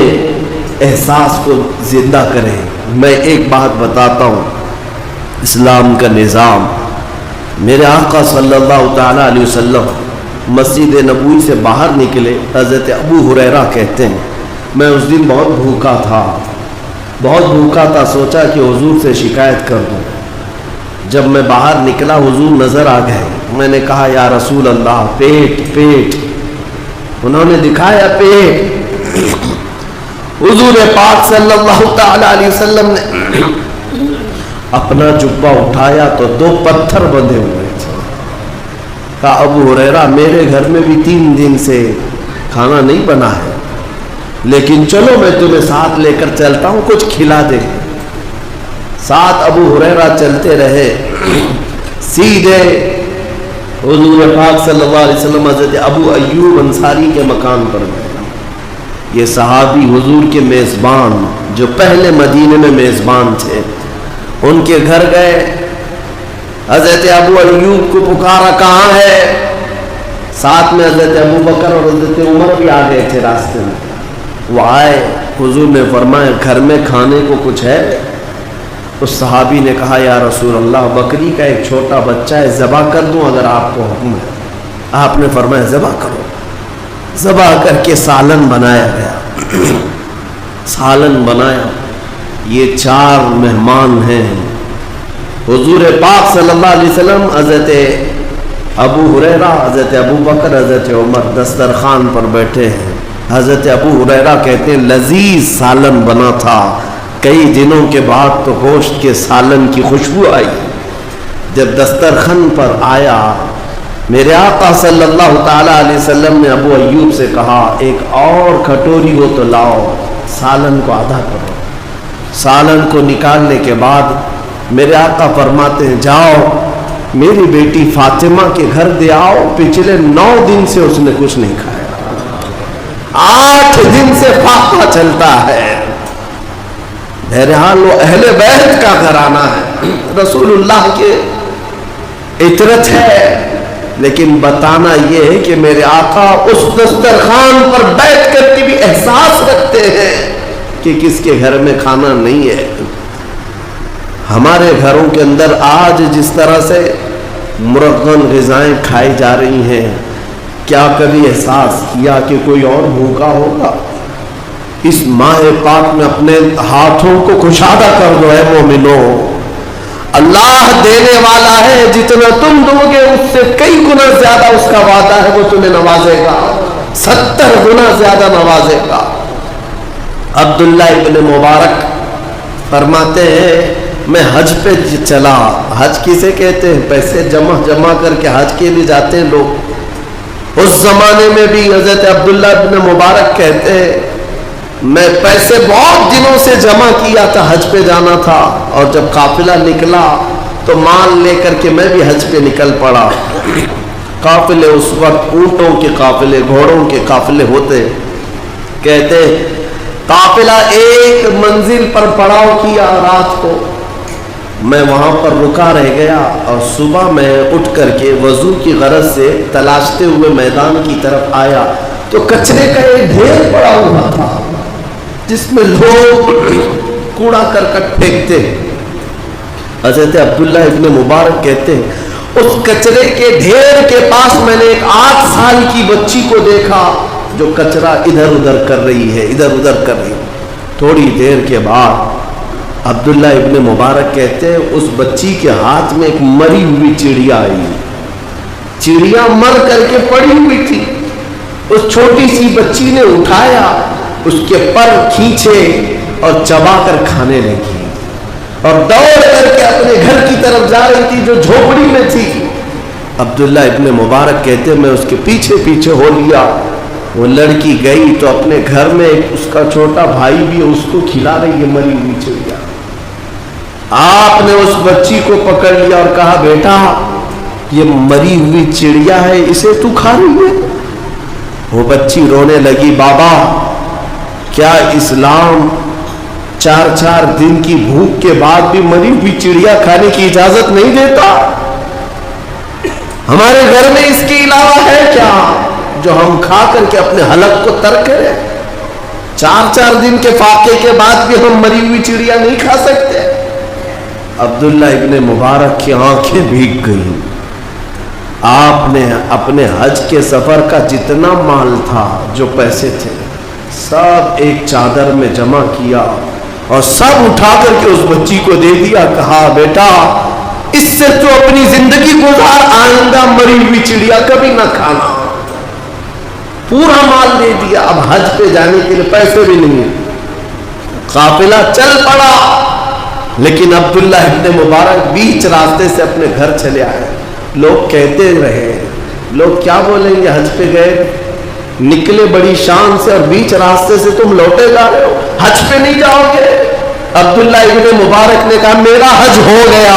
احساس کو زندہ کریں۔ میں ایک بات بتاتا ہوں، اسلام کا نظام، میرے آقا صلی اللہ تعالیٰ علیہ وسلم مسجد نبوی سے باہر نکلے، حضرت ابو ہریرہ کہتے ہیں میں اس دن بہت بھوکا تھا، سوچا کہ حضور سے شکایت کر دوں۔ جب میں باہر نکلا حضور نظر آ گئے، میں نے کہا یا رسول اللہ پیٹ، انہوں نے دکھایا پیٹ۔ حضور پاک صلی اللہ تعالی علیہ وسلم نے اپنا جبہ اٹھایا تو 2 پتھر بندھے ہوئے تھے۔ کہا ابو ہریرہ میرے گھر میں بھی 3 دن سے کھانا نہیں بنا ہے، لیکن چلو میں تمہیں ساتھ لے کر چلتا ہوں، کچھ کھلا دے۔ ساتھ ابو ہریرہ چلتے رہے، سیدھے حضور پاک صلی اللہ علیہ وسلم حضرت ابو ایوب انصاری کے مکان پر گئے۔ یہ صحابی حضور کے میزبان جو پہلے مدینے میں میزبان تھے، ان کے گھر گئے، حضرت ابو ایوب کو پکارا کہاں ہے؟ ساتھ میں حضرت ابو بکر اور حضرت عمر بھی آ گئے تھے راستے میں۔ وہ آئے، حضور نے فرمایا گھر میں کھانے کو کچھ ہے؟ اس صحابی نے کہا یا رسول اللہ بکری کا ایک چھوٹا بچہ ہے، ذبح کر دوں اگر آپ کو حکم ہے؟ آپ نے فرمایا ذبح کرو۔ ذبح کر کے سالن بنایا گیا، سالن بنایا۔ یہ 4 مہمان ہیں، حضور پاک صلی اللہ علیہ وسلم، حضرت ابو ہریرہ، حضرت ابو بکر، حضرت عمر دسترخوان پر بیٹھے ہیں۔ حضرت ابو ہریرہ کہتے ہیں لذیذ سالن بنا تھا، کئی دنوں کے بعد تو گوشت کے سالن کی خوشبو آئی۔ جب دسترخوان پر آیا، میرے آقا صلی اللہ تعالیٰ علیہ وسلم نے ابو ایوب سے کہا ایک اور کٹوری ہو تو لاؤ، سالن کو آدھا کرو۔ سالن کو نکالنے کے بعد میرے آقا فرماتے ہیں جاؤ میری بیٹی فاطمہ کے گھر دے آؤ، پچھلے 9 دن سے اس نے کچھ نہیں کھایا، 8 دن سے فاقہ چلتا ہے۔ بہرحال وہ اہل بیت کا گھرانہ ہے، رسول اللہ کے عطرت ہے، لیکن بتانا یہ ہے کہ میرے آقا اس دسترخوان پر بیٹھ کر کے بھی احساس رکھتے ہیں کہ کس کے گھر میں کھانا نہیں ہے۔ ہمارے گھروں کے اندر آج جس طرح سے مرغن غذائیں کھائی جا رہی ہیں، کیا کبھی احساس کیا کہ کوئی اور بھوکا ہوگا؟ اس ماہ پاک میں اپنے ہاتھوں کو کشادہ کر دو اے مومنو، اللہ دینے والا ہے، جتنا تم دو گے اس سے کئی گنا زیادہ اس کا وعدہ ہے، وہ تمہیں نوازے گا، 70 گنا زیادہ نوازے گا۔ عبداللہ ابن مبارک فرماتے ہیں میں حج پہ چلا، حج کسے کہتے ہیں؟ پیسے جمع کر کے حج کے لیے جاتے ہیں لوگ۔ اس زمانے میں بھی حضرت عبداللہ ابن مبارک کہتے ہیں میں پیسے بہت دنوں سے جمع کیا تھا، حج پہ جانا تھا، اور جب قافلہ نکلا تو مال لے کر کے میں بھی حج پہ نکل پڑا۔ قافلے اس وقت اونٹوں کے قافلے، گھوڑوں کے قافلے ہوتے، کہتے قافلہ ایک منزل پر پڑاؤ کیا رات کو، میں وہاں پر رکا رہ گیا اور صبح میں اٹھ کر کے وضو کی غرض سے تلاشتے ہوئے میدان کی طرف آیا تو کچرے کا ایک ڈھیر پڑا ہوا تھا جس میں لوگ کوڑا کرکٹ پھینکتے. حضرت عبداللہ ابن مبارک کہتے ہیں اس کچرے کے ڈھیر کے پاس میں نے ایک 8 سال کی بچی کو دیکھا جو کچرا ادھر ادھر کر رہی ہے, ادھر ادھر کر رہی ہے. تھوڑی دیر کے بعد عبداللہ ابن مبارک کہتے ہیں اس بچی کے ہاتھ میں ایک مری ہوئی چڑیا آئی. چڑیا مر کر کے پڑی ہوئی تھی. اس چھوٹی سی بچی نے اٹھایا, اس کے پر کھینچے اور چبا کر کھانے لگی اور دوڑ کر کے اپنے گھر کی طرف جا رہی تھی جو جھوپڑی میں تھی. عبداللہ ابن مبارک کہتے ہیں میں اس کے پیچھے پیچھے ہو لیا. وہ لڑکی گئی تو اپنے گھر میں اس کا چھوٹا بھائی بھی ہے, اس کو کھلا رہی ہے مری ہوئی چڑیا. آپ نے اس بچی کو پکڑ لیا اور کہا بیٹا یہ مری ہوئی چڑیا ہے, اسے تو کھا رہی ہے؟ وہ بچی رونے لگی, بابا کیا اسلام 4 دن کی بھوک کے بعد بھی مری ہوئی چڑیا کھانے کی اجازت نہیں دیتا؟ ہمارے گھر میں اس کے علاوہ ہے کیا جو ہم کھا کر کے اپنے حلق کو ترک کریں؟ 4 دن کے فاقے کے بعد بھی ہم مری ہوئی چڑیا نہیں کھا سکتے. عبداللہ ابن مبارک کی آنکھیں بھیگ گئیں. آپ نے اپنے حج کے سفر کا جتنا مال تھا, جو پیسے تھے, سب ایک چادر میں جمع کیا اور سب اٹھا کر کے اس بچی کو دے دیا. کہا بیٹا اس سے تو اپنی زندگی گزار, آئندہ مری ہوئی چڑیا کبھی نہ کھانا. پورا مال دے دیا. اب حج پہ جانے کے لیے پیسے بھی نہیں, قافلہ چل پڑا. لیکن عبداللہ ابن مبارک بیچ راستے سے اپنے گھر چلے آئے. لوگ کہتے رہے, لوگ کیا بولیں گے, حج پہ گئے, نکلے بڑی شان سے اور بیچ راستے سے تم لوٹے جا رہے ہو, حج پہ نہیں جاؤ گے؟ عبداللہ ابن مبارک نے کہا میرا حج ہو گیا,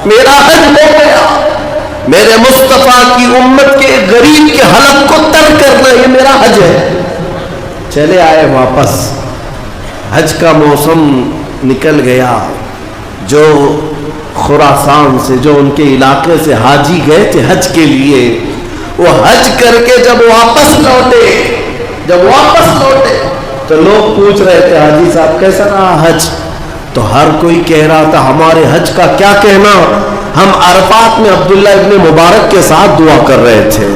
میرا حج ہو گیا. میرے مصطفیٰ کی امت کے غریب کے حلق کو ترک کرنا یہ میرا حج ہے. چلے آئے واپس. حج کا موسم نکل گیا. جو خراسان سے, جو ان کے علاقے سے حاجی گئے تھے حج کے لیے, وہ حج کر کے جب واپس لوٹے تو لوگ پوچھ رہے تھے حاجی صاحب کیسا رہا حج؟ تو ہر کوئی کہہ رہا تھا ہمارے حج کا کیا کہنا, ہم عرفات میں عبداللہ ابن مبارک کے ساتھ دعا کر رہے تھے,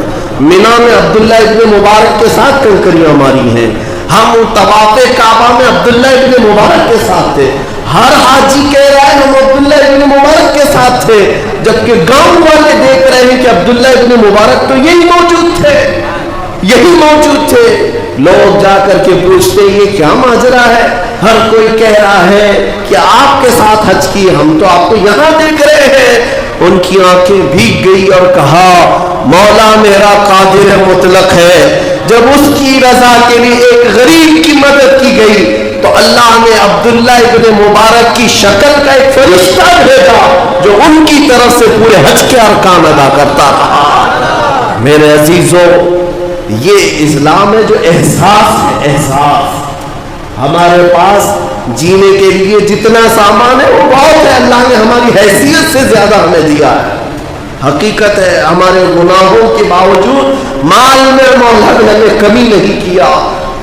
مینا میں عبداللہ ابن مبارک کے ساتھ کنکریاں ماری ہیں, ہم طواف کعبہ میں عبداللہ ابن مبارک کے ساتھ تھے. ہر حاجی کہہ رہا ہے ہم عبداللہ ابن مبارک کے ساتھ تھے, جبکہ گاؤں والے دیکھ رہے ہیں کہ عبداللہ ابن مبارک تو یہی موجود تھے. لوگ جا کر کے پوچھتے یہ کیا ماجرا ہے؟ ہر کوئی کہہ رہا ہے کہ آپ کے ساتھ حج کی, ہم تو آپ کو یہاں دیکھ رہے ہیں. ان کی آنکھیں بھیگ گئی اور کہا مولا میرا قادر مطلق ہے. جب اس کی رضا کے لیے ایک غریب کی مدد کی گئی تو اللہ نے عبداللہ ابن مبارک کی شکل کا ایک فرشتہ بھیجا جو ان کی طرف سے پورے حج کے ارکان ادا کرتا تھا. میرے عزیزوں, یہ اسلام ہے جو احساس ہے. احساس ہمارے پاس جینے کے لیے جتنا سامان ہے وہ بہت ہے, اللہ نے ہماری حیثیت سے زیادہ ہمیں دیا ہے. حقیقت ہے ہمارے گناہوں کے باوجود مال میں مولا نے ہمیں کمی نہیں کیا.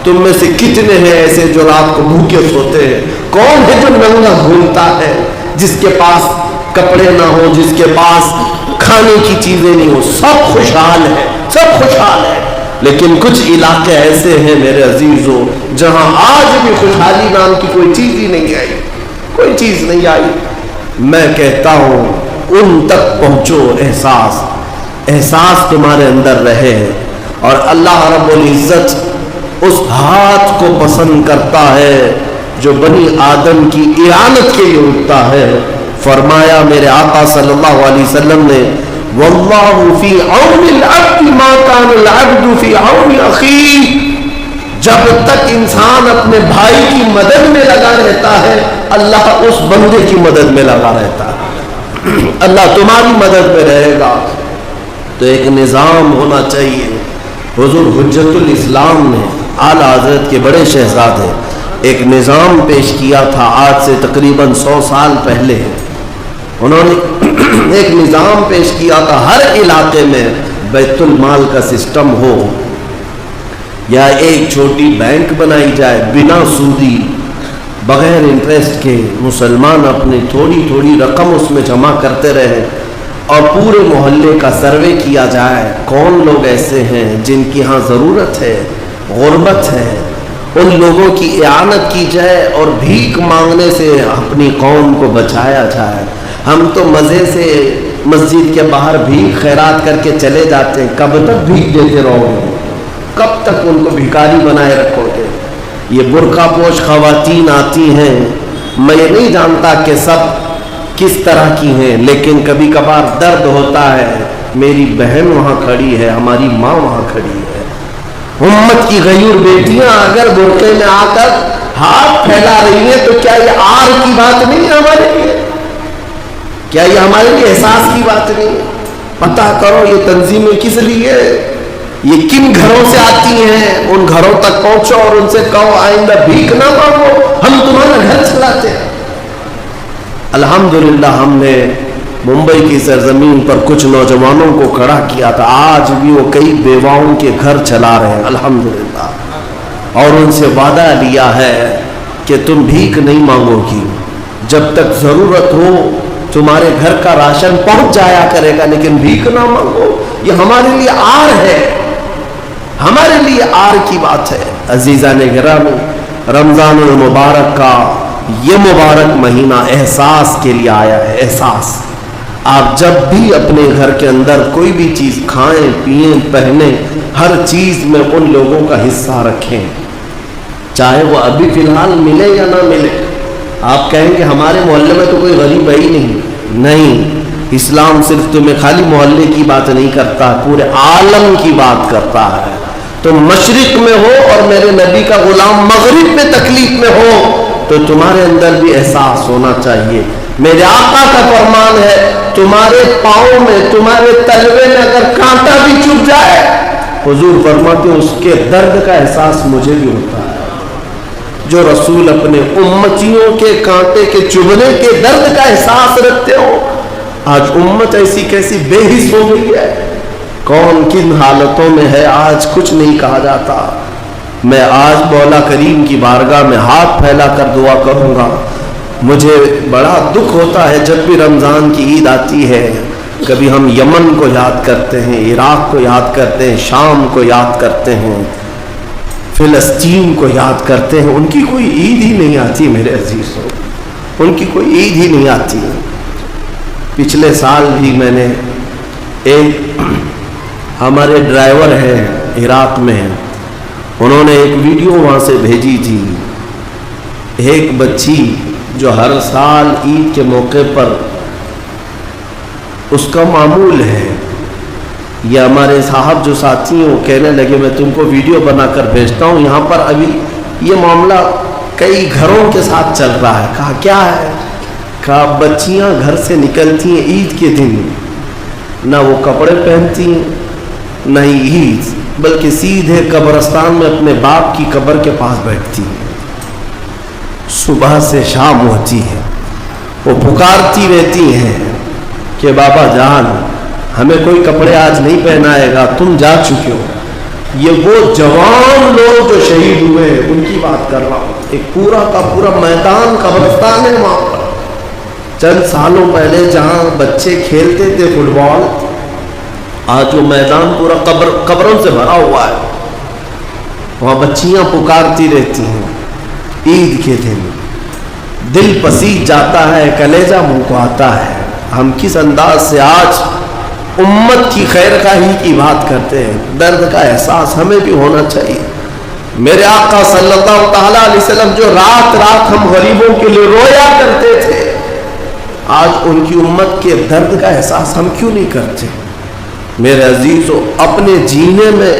تم میں سے کتنے ہیں ایسے جو رات کو بھوکے سوتے ہیں؟ کون ہے جو ننگا گھومتا ہے, جس کے پاس کپڑے نہ ہو, جس کے پاس کھانے کی چیزیں نہیں ہو؟ سب خوشحال ہے, سب خوشحال ہے. لیکن کچھ علاقے ایسے ہیں میرے عزیزوں جہاں آج بھی خوشحالی نام کی کوئی چیز ہی نہیں آئی, کوئی چیز نہیں آئی. میں کہتا ہوں ان تک پہنچو, احساس تمہارے اندر رہے. اور اللہ رب العزت اس ہاتھ کو پسند کرتا ہے جو بنی آدم کی اعانت کے لیے اٹھتا ہے. فرمایا میرے آقا صلی اللہ علیہ وسلم نے واللہ فی عون العبد ما کان العبد فی عون اخیہ. جب تک انسان اپنے بھائی کی مدد میں لگا رہتا ہے اللہ اس بندے کی مدد میں لگا رہتا ہے. اللہ تمہاری مدد میں رہے گا. تو ایک نظام ہونا چاہیے. حضور حجت الاسلام نے اعلیٰ حضرت کے بڑے شہزادے ایک نظام پیش کیا تھا آج سے تقریباً 100 سال پہلے. انہوں نے ایک نظام پیش کیا تھا ہر علاقے میں بیت المال کا سسٹم ہو یا ایک چھوٹی بینک بنائی جائے بنا سودی بغیر انٹرسٹ کے. مسلمان اپنی تھوڑی تھوڑی رقم اس میں جمع کرتے رہے اور پورے محلے کا سروے کیا جائے کون لوگ ایسے ہیں جن کی ہاں ضرورت ہے, غربت ہے, ان لوگوں کی اعانت کی جائے اور بھیک مانگنے سے اپنی قوم کو بچایا جائے. ہم تو مزے سے مسجد کے باہر بھیک خیرات کر کے چلے جاتے ہیں. کب تک بھیک دیتے رہو گے؟ کب تک ان کو بھکاری بنائے رکھو گے؟ یہ برقع پوش خواتین آتی ہیں, میں یہ نہیں جانتا کہ سب کس طرح کی ہیں, لیکن کبھی کبھار درد ہوتا ہے. میری بہن وہاں کھڑی ہے, ہماری ماں وہاں کھڑی ہے. امت کی غیور بیٹیاں اگر برقعے میں آ کر ہاتھ پھیلا رہی ہیں تو کیا یہ آر کی بات نہیں ہے ہمارے لیے؟ کیا یہ ہمارے لیے احساس کی بات نہیں ہے؟ پتہ کرو یہ تنظیمیں کس لیے, یہ کن گھروں سے آتی ہیں, ان گھروں تک پہنچو اور ان سے کہو آئندہ بھیک نہ مانگو, ہم تمہارا گھر چلاتے ہیں. الحمدللہ ہم نے ممبئی کی سرزمین پر کچھ نوجوانوں کو کھڑا کیا تھا, آج بھی وہ کئی بیواؤں کے گھر چلا رہے ہیں الحمدللہ, اور ان سے وعدہ لیا ہے کہ تم بھیک نہیں مانگو گی, جب تک ضرورت ہو تمہارے گھر کا راشن پہنچ جایا کرے گا, لیکن بھیک نہ مانگو. یہ ہمارے لیے آر ہے, ہمارے لیے آر کی بات ہے. عزیزان گرامی, رمضان المبارک کا یہ مبارک مہینہ احساس کے لیے آیا ہے. احساس, آپ جب بھی اپنے گھر کے اندر کوئی بھی چیز کھائیں پئیں پہنیں, ہر چیز میں ان لوگوں کا حصہ رکھیں, چاہے وہ ابھی فی الحال ملے یا نہ ملے. آپ کہیں کہ ہمارے محلے میں تو کوئی غریب ہے ہی نہیں. نہیں, اسلام صرف تمہیں خالی محلے کی بات نہیں کرتا, پورے عالم کی بات کرتا ہے. تم مشرق میں ہو اور میرے نبی کا غلام مغرب میں تکلیف میں ہو تو تمہارے اندر بھی احساس ہونا چاہیے. میرے آقا کا فرمان ہے, تمہارے پاؤں میں, تمہارے تلوے میں اگر کانٹا بھی چبھ جائے, حضور فرماتے اس کے درد کا احساس مجھے بھی ہوتا ہے. جو رسول اپنے امتیوں کے کانٹے کے چبھنے کے درد کا احساس رکھتے ہو, آج امت ایسی کیسی بے حس ہو گئی ہے, کون کن حالتوں میں ہے آج کچھ نہیں کہا جاتا. میں آج مولا کریم کی بارگاہ میں ہاتھ پھیلا کر دعا کروں گا. مجھے بڑا دکھ ہوتا ہے جب بھی رمضان کی عید آتی ہے, کبھی ہم یمن کو یاد کرتے ہیں, عراق کو یاد کرتے ہیں, شام کو یاد کرتے ہیں, فلسطین کو یاد کرتے ہیں. ان کی کوئی عید ہی نہیں آتی میرے عزیزوں, ان کی کوئی عید ہی نہیں آتی. پچھلے سال بھی میں نے ایک ہمارے ڈرائیور ہیں عراق میں, انہوں نے ایک ویڈیو وہاں سے بھیجی تھی. ایک بچی جو ہر سال عید کے موقع پر اس کا معمول ہے, یہ ہمارے صاحب جو ساتھی ہیں وہ کہنے لگے میں تم کو ویڈیو بنا کر بھیجتا ہوں, یہاں پر ابھی یہ معاملہ کئی گھروں کے ساتھ چل رہا ہے. کہا کیا ہے؟ کہا بچیاں گھر سے نکلتی ہیں عید کے دن, نہ وہ کپڑے پہنتی ہیں نہ ہی عید, بلکہ سیدھے قبرستان میں اپنے باپ کی قبر کے پاس بیٹھتی ہیں. صبح سے شام ہوتی ہے, وہ پکارتی رہتی ہیں کہ بابا جان ہمیں کوئی کپڑے آج نہیں پہنائے گا, تم جا چکے ہو. یہ وہ جوان لوگ جو شہید ہوئے ان کی بات کر رہا ہوں. ایک پورا کا پورا میدان قبرستان ہے وہاں پر. چند سالوں پہلے جہاں بچے کھیلتے تھے فٹ بال, آج وہ میدان پورا قبروں سے بھرا ہوا ہے. وہاں بچیاں پکارتی رہتی ہیں عید کے دن. دل پسیج جاتا ہے, کلیجہ منہ کو آتا ہے. ہم کس انداز سے آج امت کی خیر خواہی کی بات کرتے ہیں. درد کا احساس ہمیں بھی ہونا چاہیے. میرے آقا صلی اللہ تعالیٰ علیہ وسلم جو رات رات ہم غریبوں کے لیے رویا کرتے تھے, آج ان کی امت کے درد کا احساس ہم کیوں نہیں کرتے؟ میرے عزیزو, اپنے جینے میں,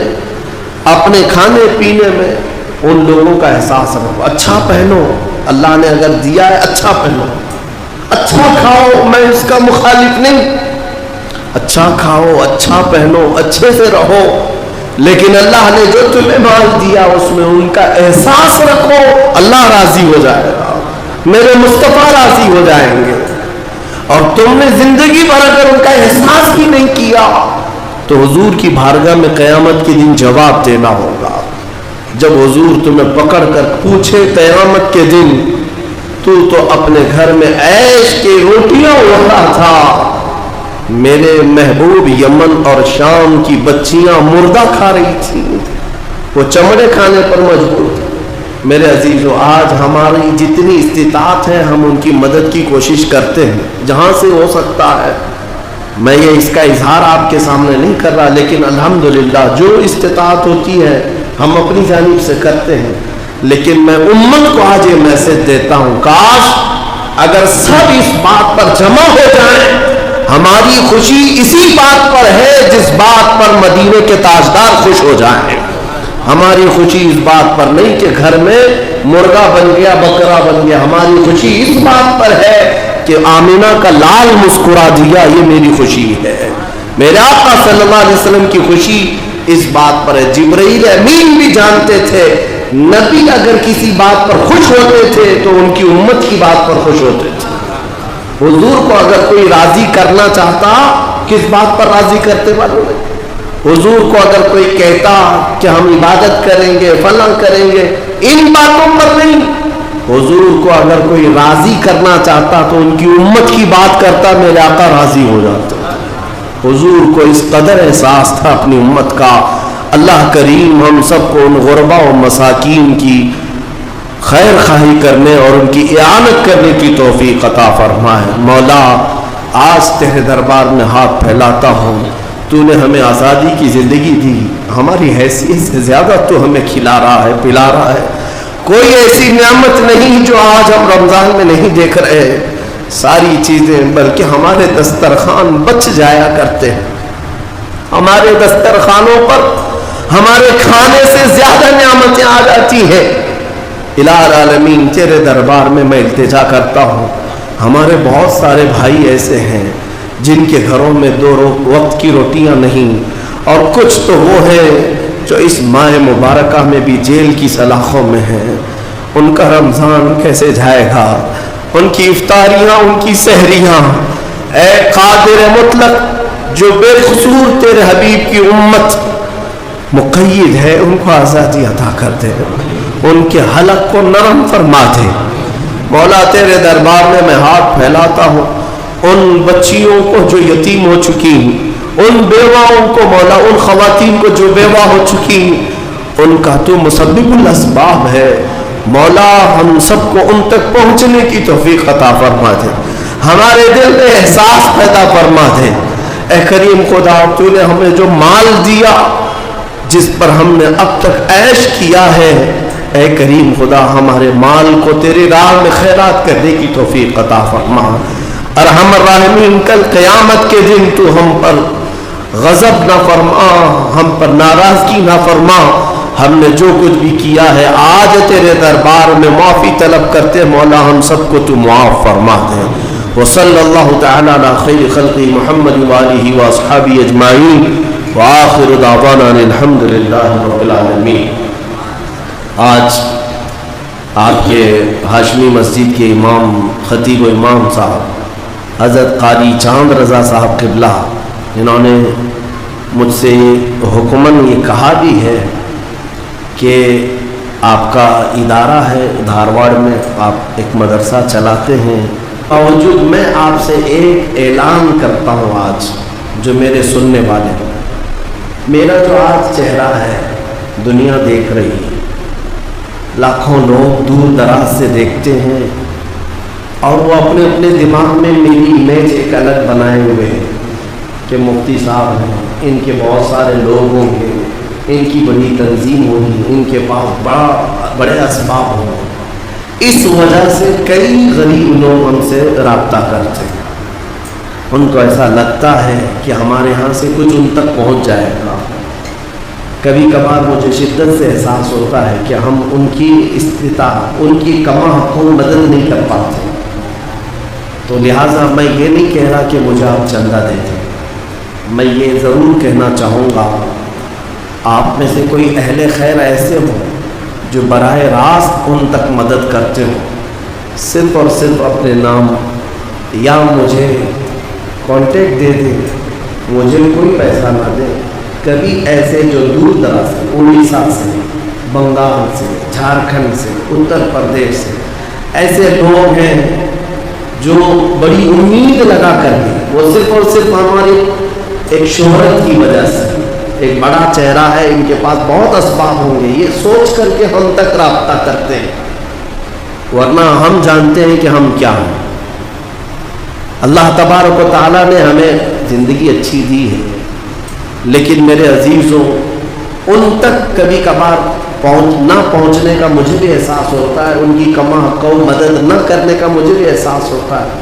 اپنے کھانے پینے میں ان لوگوں کا احساس رکھو. اچھا پہنو, اللہ نے اگر دیا ہے اچھا پہنو, اچھا کھاؤ, میں اس کا مخالف نہیں. اچھا کھاؤ, اچھا پہنو, اچھے سے رہو, لیکن اللہ نے جو تمہیں مال دیا اس میں ان کا احساس رکھو، اللہ راضی ہو جائے گا، میرے مصطفیٰ راضی ہو جائیں گے۔ اور تم نے زندگی بھر اگر ان کا احساس ہی نہیں کیا تو حضور کی بارگاہ میں قیامت کے دن جواب دینا ہوگا۔ جب حضور تمہیں پکڑ کر پوچھے قیامت کے دن تو اپنے گھر میں عیش کی روٹیاں اڑ رہا تھا، میرے محبوب یمن اور شام کی بچیاں مردہ کھا رہی تھیں، وہ چمڑے کھانے پر مجبور تھے۔ میرے عزیزو، آج ہماری جتنی استطاعت ہے ہم ان کی مدد کی کوشش کرتے ہیں جہاں سے ہو سکتا ہے۔ میں یہ اس کا اظہار آپ کے سامنے نہیں کر رہا، لیکن الحمدللہ جو استطاعت ہوتی ہے ہم اپنی جانب سے کرتے ہیں۔ لیکن میں امت کو آج یہ میسج دیتا ہوں، کاش اگر سب اس بات پر جمع ہو جائیں، ہماری خوشی اسی بات پر ہے جس بات پر مدینے کے تاجدار خوش ہو جائیں۔ ہماری خوشی اس بات پر نہیں کہ گھر میں مرغا بن گیا، بکرا بن گیا، ہماری خوشی اس بات پر ہے کہ آمینہ کا لال مسکرا دیا، یہ میری خوشی ہے۔ میرے آقا صلی اللہ علیہ وسلم کی خوشی اس بات پر ہے۔ جبرائیل امین بھی جانتے تھے نبی اگر کسی بات پر خوش ہوتے تھے تو ان کی امت کی بات پر خوش ہوتے تھے۔ حضور کو اگر کوئی راضی کرنا چاہتا کس بات پر راضی کرتے معلوم ہے؟ حضور کو اگر کوئی کہتا کہ ہم عبادت کریں گے، فلاں کریں گے، ان باتوں پر نہیں، حضور کو اگر کوئی راضی کرنا چاہتا تو ان کی امت کی بات کرتا، میرے آقا راضی ہو جاتا۔ حضور کو اس قدر احساس تھا اپنی امت کا۔ اللہ کریم ہم سب کو ان غربا و مساکین کی خیر خواہی کرنے اور ان کی اعانت کرنے کی توفیق عطا فرمائے۔ مولا، آج تیرے دربار میں ہاتھ پھیلاتا ہوں، تو نے ہمیں آزادی کی زندگی دی، ہماری حیثیت سے زیادہ تو ہمیں کھلا رہا ہے، پلا رہا ہے۔ کوئی ایسی نعمت نہیں جو آج ہم رمضان میں نہیں دیکھ رہے، ساری چیزیں بلکہ ہمارے دسترخوان بچ جایا کرتے ہیں، ہمارے دسترخوانوں پر ہمارے کھانے سے زیادہ نعمتیں آ جاتی ہیں۔ الہ العالمین، تیرے دربار میں میں التجا کرتا ہوں، ہمارے بہت سارے بھائی ایسے ہیں جن کے گھروں میں 2 وقت کی روٹیاں نہیں، اور کچھ تو وہ ہیں جو اس ماہ مبارکہ میں بھی جیل کی سلاخوں میں ہیں۔ ان کا رمضان کیسے جائے گا؟ ان کی افطاریاں، ان کی سحریاں، اے قادر مطلق جو بے قصور تیرے حبیب کی امت مقید ہے، ان کو آزادی عطا کر دے، ان کے حلق کو نرم فرما دے۔ مولا، تیرے دربار میں ہاتھ پھیلاتا ہوں ان بچیوں کو جو یتیم ہو چکی، ان بیواؤں کو مولا، ان خواتین کو جو بیوہ ہو چکی، ان کا تو مسبب الاسباب ہے۔ مولا، ہم سب کو ان تک پہنچنے کی توفیق عطا فرما دے، ہمارے دل میں احساس پیدا فرما دے۔ اے کریم خدا، تو نے ہمیں جو مال دیا جس پر ہم نے اب تک عیش کیا ہے، اے کریم خدا ہمارے مال کو تیری راہ میں خیرات کرنے کی توفیق عطا فرما۔ ارحم الراحمین، کل قیامت کے دن تو ہم پر غضب نہ فرما، ہم پر ناراضگی نہ فرما۔ ہم نے جو کچھ بھی کیا ہے آج تیرے دربار میں معافی طلب کرتے، مولا ہم سب کو تو معاف فرما دے۔ وصلی اللہ تعالی علی خیر خلقہ محمد وآلہ واصحابہ اجمعین، وآخر دعوانا الحمدللہ رب العالمین۔ آج آپ کے ہاشمی مسجد کے امام، خطیب و امام صاحب حضرت قاری چاند رضا صاحب قبلہ، انہوں نے مجھ سے حکماً یہ کہا بھی ہے کہ آپ کا ادارہ ہے دھارواڑ میں، آپ ایک مدرسہ چلاتے ہیں، باوجود میں آپ سے ایک اعلان کرتا ہوں آج جو میرے سننے والے، میرا جو آج چہرہ ہے دنیا دیکھ رہی ہے، لاکھوں لوگ دور دراز سے دیکھتے ہیں، اور وہ اپنے اپنے دماغ میں میری امیج ایک الگ بنائے ہوئے ہیں کہ مفتی صاحب ہیں، ان کے بہت سارے لوگ ہوں گے، ان کی بڑی تنظیم ہوگی، ان کے پاس بڑے اسباب ہوں گے۔ اس وجہ سے کئی غریب لوگ ہم سے رابطہ کرتے ہیں، ان کو ایسا لگتا ہے کہ ہمارے ہاں سے کچھ ان تک پہنچ جائے گا۔ کبھی کبھار مجھے شدت سے احساس ہوتا ہے کہ ہم ان کی استطاعت، ان کی کما حقوں مدد نہیں کر پاتے، تو لہٰذا میں یہ نہیں کہہ رہا کہ مجھے آپ چندہ دے دیں، میں یہ ضرور کہنا چاہوں گا آپ میں سے کوئی اہل خیر ایسے ہوں جو براہ راست ان تک مدد کرتے ہوں، صرف اور صرف اپنے نام یا مجھے کانٹیکٹ دے دیں، مجھے کوئی پیسہ نہ دے. کبھی ایسے جو دور دراز سے، اڑیسہ سے، بنگال سے، جھارکھنڈ سے، اتر پردیش سے ایسے لوگ ہیں جو بڑی امید لگا کر کے، وہ صرف اور صرف ہماری ایک شہرت کی وجہ سے، ایک بڑا چہرہ ہے، ان کے پاس بہت اسباب ہوں گے، یہ سوچ کر کے ہم تک رابطہ کرتے ہیں، ورنہ ہم جانتے ہیں کہ ہم کیا ہیں. اللہ تبارک و تعالیٰ نے ہمیں زندگی اچھی دی ہے، لیکن میرے عزیزوں ان تک کبھی کبھار نہ پہنچنے کا مجھے بھی احساس ہوتا ہے، ان کی کما حقہ مدد نہ کرنے کا مجھے بھی احساس ہوتا ہے.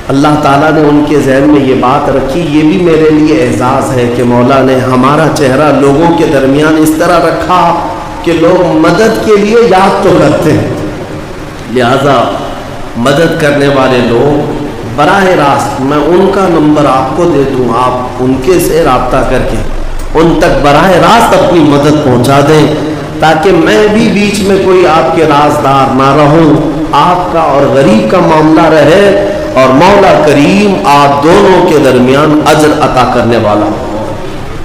اللہ تعالیٰ نے ان کے ذہن میں یہ بات رکھی، یہ بھی میرے لیے اعزاز ہے کہ مولا نے ہمارا چہرہ لوگوں کے درمیان اس طرح رکھا کہ لوگ مدد کے لیے یاد تو کرتے ہیں. لہذا مدد کرنے والے لوگ براہ راست میں ان کا نمبر آپ کو دے دوں، آپ ان کے سے رابطہ کر کے ان تک براہ راست اپنی مدد پہنچا دیں، تاکہ میں بھی بیچ میں کوئی آپ کے رازدار نہ رہوں، آپ کا اور غریب کا معاملہ رہے اور مولا کریم آپ دونوں کے درمیان اجر عطا کرنے والا ہو.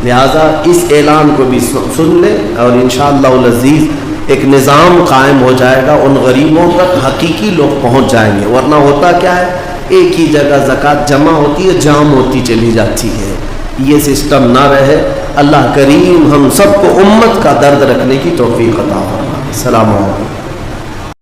لہذا اس اعلان کو بھی سن لیں اور انشاءاللہ العزیز ایک نظام قائم ہو جائے گا، ان غریبوں تک حقیقی لوگ پہنچ جائیں گے. ورنہ ہوتا کیا ہے، ایک ہی جگہ زکوٰۃ جمع ہوتی ہے، جام ہوتی چلی جاتی ہے. یہ سسٹم نہ رہے. اللہ کریم ہم سب کو امت کا درد رکھنے کی توفیق عطا فرمائے. السلام علیکم.